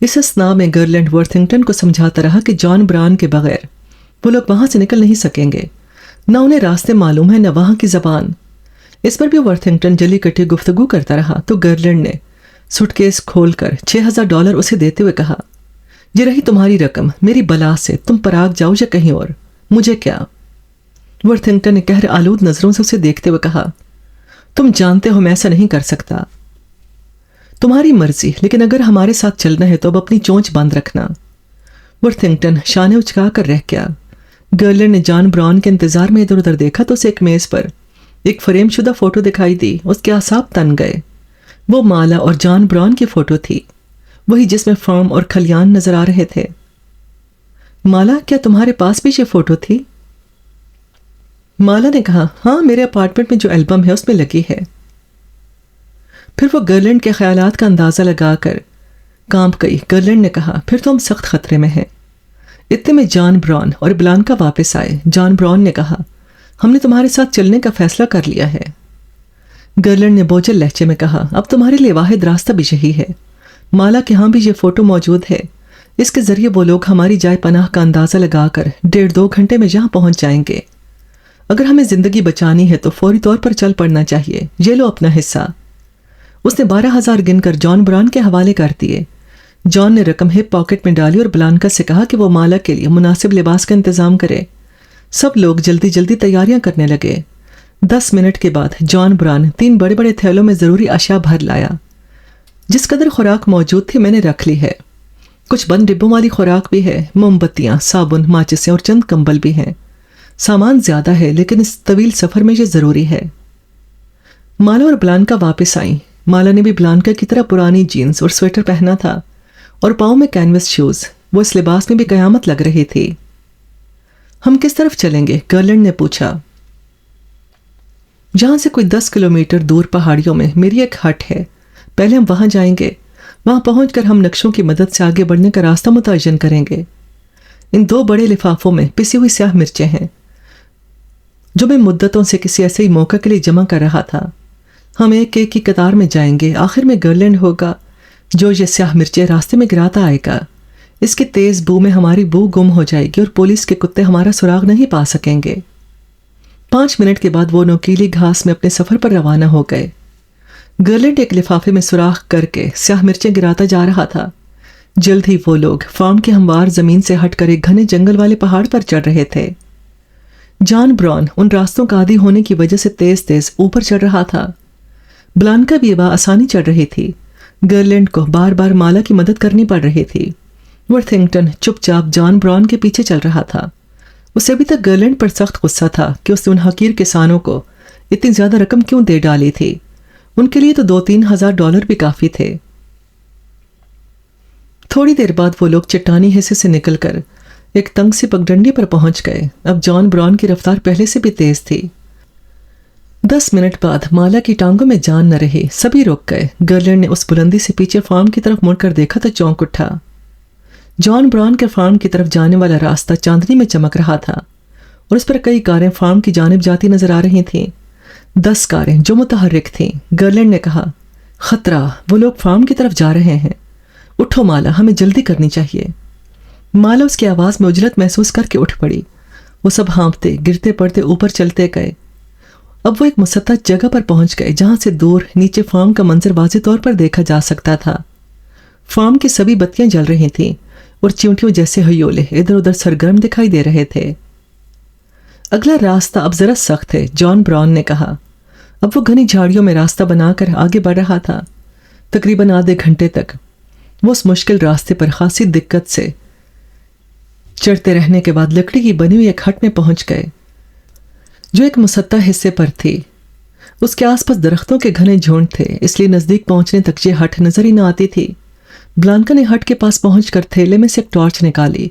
اس اسنا میں گرلینڈ ورتھنگٹن کو سمجھاتا رہا کہ جان بران کے بغیر وہ لوگ وہاں سے نکل نہیں سکیں گے، نہ انہیں راستے معلوم ہیں نہ وہاں کی زبان۔ اس پر بھی ورتھنگٹن جلی کٹی گفتگو کرتا رہا تو گرلینڈ نے سوٹ کیس کھول کر $6000 اسے دیتے ہوئے کہا، یہ رہی تمہاری رقم، میری بلا سے تم پراگ جاؤ یا کہیں اور، مجھے کیا؟ ورتھنگٹن نے قہر آلود نظروں سے اسے دیکھتے ہوئے کہا، تم جانتے ہو میں ایسا نہیں کر سکتا۔ تمہاری مرضی، لیکن اگر ہمارے ساتھ چلنا ہے تو اب اپنی چونچ بند رکھنا۔ ورتھنگٹن شانے اچکا کر رہ گیا۔ گرلینڈ نے جان براؤن کے انتظار میں ادھر ادھر دیکھا تو اسے ایک میز پر ایک فریم شدہ فوٹو دکھائی دی۔ اس کے اعصاب تن گئے۔ وہ مالا اور جان براؤن کی فوٹو تھی، وہی جس میں فارم اور کھلیان نظر آ رہے تھے۔ مالا، کیا تمہارے پاس بھی یہ فوٹو تھی؟ مالا نے کہا، ہاں، میرے اپارٹمنٹ میں جو البم ہے اس میں لگی ہے۔ پھر وہ گرلینڈ کے خیالات کا اندازہ لگا کر کانپ گئی۔ گرلینڈ نے کہا، پھر تو ہم سخت خطرے میں ہیں۔ اتنے میں جان براؤن اور بلانکا واپس آئے۔ جان براؤن نے کہا، ہم نے تمہارے ساتھ چلنے کا فیصلہ کر لیا ہے۔ گرلینڈ نے بوجھل لہجے میں کہا، اب تمہارے لیے واحد راستہ بھی یہی ہے۔ مالا کے ہاں بھی یہ فوٹو موجود ہے، اس کے ذریعے وہ لوگ ہماری جائے پناہ کا اندازہ لگا کر 1.5-2 گھنٹے میں یہاں پہنچ جائیں گے۔ اگر ہمیں زندگی بچانی ہے تو فوری طور پر چل پڑنا چاہیے۔ یہ لو اپنا حصہ۔ اس نے 12,000 گن کر جان براؤن کے حوالے کر دیے۔ جان نے رقم ہپ پاکٹ میں ڈالی اور بلانکا سے کہا کہ وہ مالا کے لیے مناسب لباس کا انتظام کرے۔ سب لوگ جلدی جلدی تیاریاں کرنے لگے۔ 10 منٹ کے بعد جان براؤن 3 بڑے بڑے تھیلوں میں ضروری اشیاء بھر لایا۔ جس قدر خوراک موجود تھی میں نے رکھ لی ہے۔ کچھ بند ڈبوں والی خوراک بھی ہے، موم بتیاں، صابن، ماچسیں اور چند کمبل بھی ہیں۔ سامان زیادہ ہے لیکن اس طویل سفر میں یہ ضروری ہے۔ مالا اور بلانکا واپس آئیں۔ مالا نے بھی بلانکا کی طرح پرانی جینز اور سویٹر پہنا تھا اور پاؤں میں کینوس شوز۔ وہ اس لباس میں بھی قیامت لگ رہی تھی۔ ہم کس طرف چلیں گے؟ گرلینڈ نے پوچھا۔ جہاں سے کوئی 10 کلومیٹر دور پہاڑیوں میں میری ایک ہٹ ہے، پہلے ہم وہاں جائیں گے۔ وہاں پہنچ کر ہم نقشوں کی مدد سے آگے بڑھنے کا راستہ متعین کریں گے۔ ان 2 بڑے لفافوں میں پسی ہوئی سیاہ مرچیں ہیں جو میں مدتوں سے کسی ایسے ہی موقع کے لیے جمع کر رہا تھا۔ ہم ایک ایک کی قطار میں جائیں گے۔ آخر میں گرلینڈ ہوگا جو یہ سیاہ مرچیں راستے میں گراتا آئے گا۔ اس کے تیز بو میں ہماری بو گم ہو جائے گی اور پولیس کے کتے ہمارا سراغ نہیں پا سکیں گے۔ 5 منٹ کے بعد وہ نوکیلی گھاس میں اپنے سفر پر روانہ ہو گئے۔ گرلینڈ ایک لفافے میں سوراخ کر کے سیاہ مرچیں گراتا جا رہا تھا۔ جلد ہی وہ لوگ فارم کے ہموار زمین سے ہٹ کر ایک گھنے جنگل والے پہاڑ پر چڑھ رہے تھے۔ جان براؤن ان راستوں کا عادی ہونے کی وجہ سے تیز تیز اوپر چڑھ رہا تھا۔ بلانکا بھی آسانی چڑھ رہی تھی۔ گرلینڈ کو بار بار مالا کی مدد کرنی پڑ رہی تھی۔ ورتھنگٹن چپ چاپ جان براؤن کے پیچھے چل رہا تھا۔ اسے ابھی تک گرلینڈ پر سخت غصہ تھا کہ اس نے ان حقیر کسانوں کو اتنی زیادہ رقم کیوں دے ڈالی تھی۔ ان کے لیے تو $2-3 بھی کافی تھے۔ تھوڑی دیر بعد وہ لوگ چٹانی حصے سے نکل کر ایک تنگ سی پگڈنڈی پر پہنچ گئے۔ اب جان براؤن کی رفتار پہلے سے بھی تیز تھی۔ 10 منٹ بعد مالا کی ٹانگوں میں جان نہ رہی، سبھی رک گئے۔ گرلینڈ نے اس بلندی سے پیچھے فارم کی طرف مڑ کر دیکھا تو چونک اٹھا۔ جان براؤن کے فارم کی طرف جانے والا راستہ چاندنی میں چمک رہا تھا اور اس پر کئی کاریں فارم کی جانب جاتی نظر آ رہی تھیں۔ 10 کاریں جو متحرک تھیں۔ گرلینڈ نے کہا، خطرہ، وہ لوگ فارم کی طرف جا رہے ہیں۔ اٹھو مالا، ہمیں جلدی کرنی چاہیے۔ مالا اس کی آواز میں اجلت محسوس کر کے اٹھ پڑی۔ وہ سب ہانپتے گرتے پڑتے اوپر چلتے گئے۔ اب وہ ایک مسطح جگہ پر پہنچ گئے جہاں سے دور نیچے فارم کا منظر واضح طور پر دیکھا جا سکتا تھا۔ فارم کی سبھی بتیاں جل رہی تھیں اور چیونٹیوں جیسے ہیولے ادھر ادھر سرگرم دکھائی دے رہے تھے۔ اگلا راستہ اب ذرا سخت ہے، جان براؤن نے کہا۔ اب وہ گھنی جھاڑیوں میں راستہ بنا کر آگے بڑھ رہا تھا۔ تقریباً آدھے گھنٹے تک وہ اس مشکل راستے پر خاصی دقت سے چڑھتے رہنے کے بعد لکڑی کی بنی ہوئی ایک ہٹ میں پہنچ گئے جو ایک مسطح حصے پر تھی۔ اس کے آس پاس درختوں کے گھنے جھونڈ تھے، اس لیے نزدیک پہنچنے تک یہ ہٹ نظر ہی نہ آتی تھی۔ بلانکا نے ہٹ کے پاس پہنچ کر تھیلے میں سے ایک ٹارچ نکالی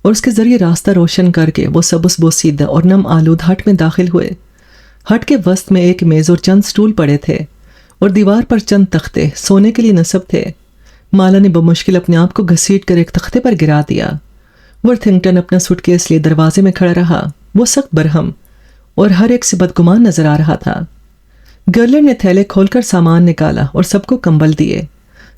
اور اس کے ذریعے راستہ روشن کر کے وہ سبز بوسیدہ اور نم آلود ہٹ میں داخل ہوئے۔ ہٹ کے وسط میں ایک میز اور چند سٹول پڑے تھے اور دیوار پر چند تختے سونے کے لیے نصب تھے۔ مالا نے بمشکل اپنے آپ کو گھسیٹ کر ایک تختے پر گرا دیا۔ ورتھنگٹن اپنا سوٹ کیس لیے دروازے میں کھڑا رہا۔ وہ سخت برہم اور ہر ایک سے بدگمان نظر آ رہا تھا۔ گرلینڈ نے تھیلے کھول کر سامان نکالا اور سب کو کمبل دیے۔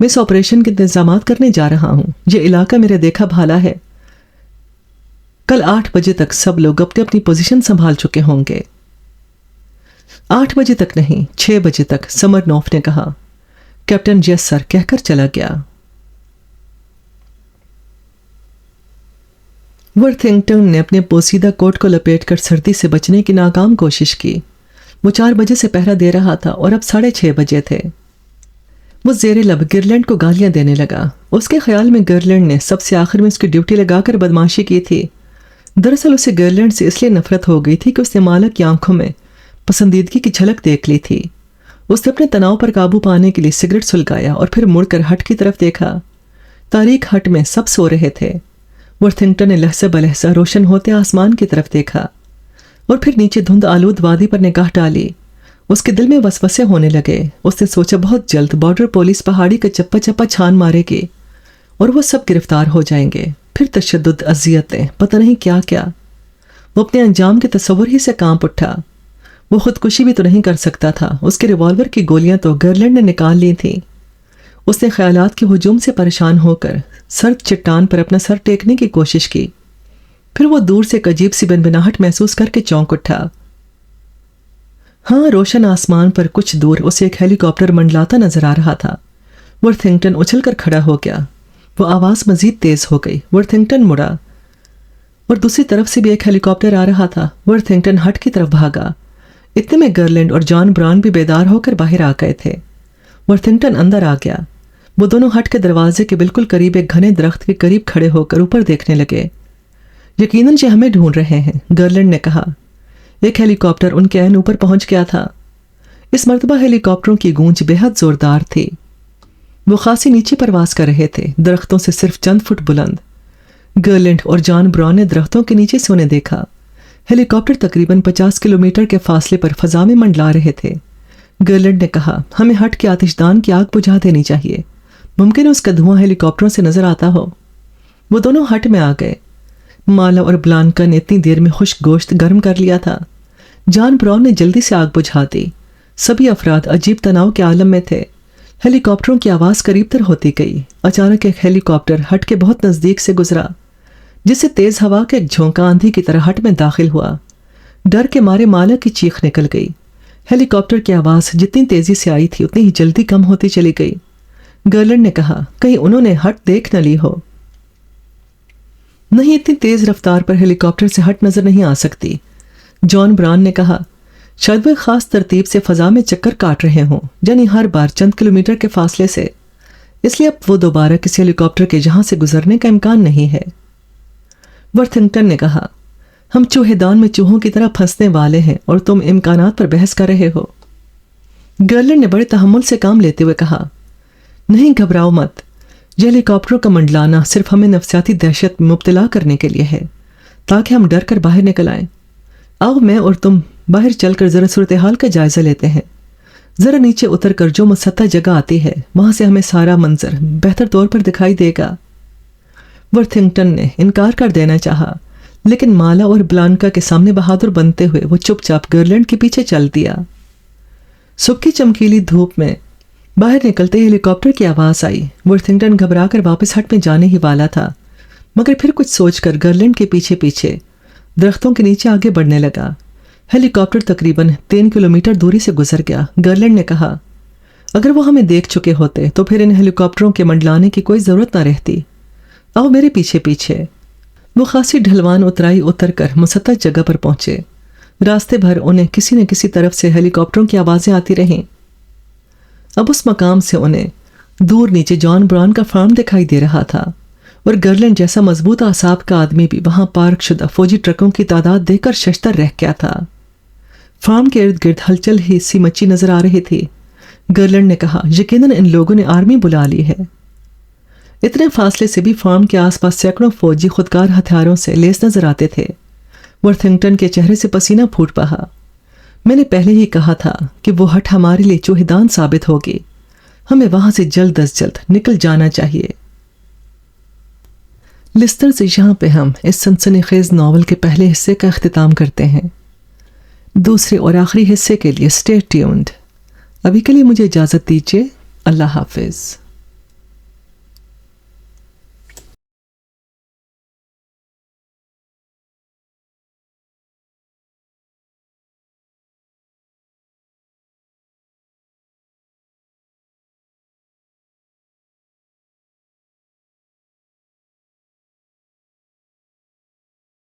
میں اس آپریشن کے انتظامات کرنے جا رہا ہوں. یہ علاقہ میرا دیکھا بھالا ہے. کل 8 بجے تک سب لوگ اپنی اپنی پوزیشن سنبھال چکے ہوں گے. 8 بجے تک نہیں، 6 بجے تک، سمرنوف نے کہا. کیپٹن یس سر کہہ کر چلا گیا. ورتھنگٹن نے اپنے پوسیدہ کوٹ کو لپیٹ کر سردی سے بچنے کی ناکام کوشش کی. وہ 4 بجے سے پہرا دے رہا تھا اور اب 6:30 بجے تھے. وہ زیر لب گرلینڈ کو گالیاں دینے لگا. اس کے خیال میں گرلینڈ نے سب سے آخر میں اس کی ڈیوٹی لگا کر بدماشی کی تھی. دراصل اسے گرلینڈ سے اس لیے نفرت ہو گئی تھی کہ اس نے مالک کی آنکھوں میں پسندیدگی کی جھلک دیکھ لی تھی. اس نے اپنے تناؤ پر قابو پانے کے لیے سگریٹ سلگایا اور پھر مڑ کر ہٹ کی طرف دیکھا. تاریک ہٹ میں سب سو رہے تھے. ورتھنگٹن نے لہجہ بلہجہ روشن ہوتے آسمان کی طرف دیکھا اور پھر نیچے دھند آلود وادی پر نگاہ ڈالی. اس کے دل میں وسوسے ہونے لگے. اس نے سوچا بہت جلد بارڈر پولیس پہاڑی کا چپا چپا چھان مارے گی اور وہ سب گرفتار ہو جائیں گے. پھر تشدد، اذیتیں، پتہ نہیں کیا کیا. وہ اپنے انجام کے تصور ہی سے کانپ اٹھا. وہ خودکشی بھی تو نہیں کر سکتا تھا. اس کے ریوالور کی گولیاں تو گرلینڈ نے نکال لی تھیں. اس نے خیالات کے ہجوم سے پریشان ہو کر سرد چٹان پر اپنا سر ٹیکنے کی کوشش کی. پھر وہ دور سے ایک عجیب سی بنبناہٹ محسوس کر کے چونک اٹھا. ہاں، روشن آسمان پر کچھ دور اسے ایک ہیلی کاپٹر منڈلاتا نظر آ رہا تھا. ورتھنگٹن اچھل کر کھڑا ہو گیا. وہ آواز مزید تیز ہو گئی. ورتھنگٹن مڑا اور دوسری طرف سے بھی ایک ہیلی کاپٹر آ رہا تھا. ورتھنگٹن ہٹ کی طرف بھاگا. اتنے میں گرلینڈ اور جان بران بھی بیدار ہو کر باہر آ گئے تھے. ورتھنگٹن اندر آ گیا. وہ دونوں ہٹ کے دروازے کے بالکل قریب ایک گھنے درخت کے قریب کھڑے ہو کر اوپر دیکھنے لگے. یقیناً یہ ہمیں ڈھونڈ رہے ہیں، گرلینڈ نے کہا. ایک ہیلی کاپٹر ان کے عین اوپر پہنچ گیا تھا. اس مرتبہ ہیلی کاپٹروں کی گونج بے حد زوردار تھی. وہ خاصی نیچے پرواز کر رہے تھے، درختوں سے صرف چند فٹ بلند. گرلینڈ اور جان بران نے درختوں کے نیچے سے انہیں دیکھا. ہیلی کاپٹر تقریباً 50 کلومیٹر کے فاصلے پر فضا میں منڈلا رہے تھے. گرلینڈ نے کہا، ہمیں ہٹ کے آتش دان کی آگ بجھا دینی چاہیے. ممکن ہے اس کا دھواں ہیلی کاپٹروں سے نظر آتا ہو. وہ دونوں ہٹ میں آ گئے. مالا اور بلانکا نے اتنی دیر میں خشک گوشت گرم کر لیا تھا. جان براؤن نے جلدی سے آگ بجھا دی. سبھی افراد عجیب تناؤ کے عالم میں تھے. ہیلی کاپٹروں کی آواز قریب تر ہوتی گئی. اچانک ایک ہیلی کاپٹر ہٹ کے بہت نزدیک سے گزرا، جس سے تیز ہوا کا ایک جھونکا آندھی کی طرح ہٹ میں داخل ہوا. ڈر کے مارے مالا کی چیخ نکل گئی. ہیلی کاپٹر کی آواز جتنی تیزی سے آئی تھی اتنی ہی جلدی کم ہوتی چلی گئی. گرلینڈ نے کہا، کہیں انہوں نے ہٹ دیکھ نہ لی ہو. نہیں، اتنی تیز رفتار پر ہیلی کاپٹر سے ہٹ نظر نہیں آ سکتی. جان بران نے کہا، شاید وہ خاص ترتیب سے فضا میں چکر کاٹ رہے ہوں، یعنی ہر بار چند کلومیٹر کے فاصلے سے. اس لیے اب وہ دوبارہ کسی ہیلی کاپٹر کے جہاں سے گزرنے کا امکان نہیں ہے. ورتھنگٹن نے کہا، ہم چوہے دان میں چوہوں کی طرح پھنسنے والے ہیں اور تم امکانات پر بحث کر رہے ہو. گرلینڈ نے بڑے تحمل سے کام لیتے ہوئے کہا، نہیں گھبراؤ مت. یہ ہیلی کاپٹروں کا منڈلانا صرف ہمیں نفسیاتی دہشت میں مبتلا کرنے کے لیے ہے، تاکہ ہم ڈر کر باہر نکل آئیں. آؤ میں اور تم باہر چل کر ذرا صورتحال کا جائزہ لیتے ہیں. ذرا نیچے اتر کر جو مسطح جگہ آتی ہے وہاں سے ہمیں سارا منظر بہتر طور پر دکھائی دے گا. ورتھنگٹن نے انکار کر دینا چاہا، لیکن مالا اور بلانکا کے سامنے بہادر بنتے ہوئے وہ چپ چاپ گرلینڈ کے پیچھے چل دیا. صبح کی چمکیلی دھوپ میں باہر نکلتے ہیلی کاپٹر کی آواز آئی. ورتھنگٹن گھبرا کر واپس ہٹ میں جانے ہی والا تھا، مگر پھر کچھ سوچ کر گرلینڈ کے پیچھے پیچھے درختوں کے نیچے آگے بڑھنے لگا. ہیلی کاپٹر تقریباً 3 کلومیٹر دوری سے گزر گیا. گرلینڈ نے کہا، اگر وہ ہمیں دیکھ چکے ہوتے تو پھر ان ہیلی کاپٹروں کے منڈلانے کی کوئی ضرورت نہ رہتی. آؤ میرے پیچھے پیچھے. وہ خاصی ڈھلوان اترائی اتر کر مسطح جگہ پر پہنچے. راستے بھر انہیں کسی نہ کسی طرف سے ہیلی کاپٹروں کی آوازیں آتی رہیں. اب اس مقام سے انہیں دور نیچے جان بران کا فارم دکھائی دے رہا تھا، اور گرلینڈ جیسا مضبوط اعصاب کا آدمی بھی وہاں پارک شدہ فوجی ٹرکوں کی تعداد دیکھ کر ششدر رہ گیا تھا. فارم کے ارد گرد ہلچل ہی سی مچی نظر آ رہی تھی. گرلینڈ نے کہا، یقیناً ان لوگوں نے آرمی بلا لی ہے. اتنے فاصلے سے بھی فارم کے آس پاس سینکڑوں فوجی خودکار ہتھیاروں سے لیس نظر آتے تھے. ورتھنگٹن کے چہرے سے پسینہ پھوٹ بہا. میں نے پہلے ہی کہا تھا کہ وہ ہٹ ہمارے لیے چوہدان ثابت ہوگی. ہمیں وہاں سے جلد از جلد نکل جانا چاہیے. لسٹر سے یہاں پہ ہم اس سنسنی خیز ناول کے پہلے حصے کا اختتام کرتے ہیں. دوسرے اور آخری حصے کے لیے اسٹے ٹیونڈ. ابھی کے لیے مجھے اجازت دیجیے. اللہ حافظ.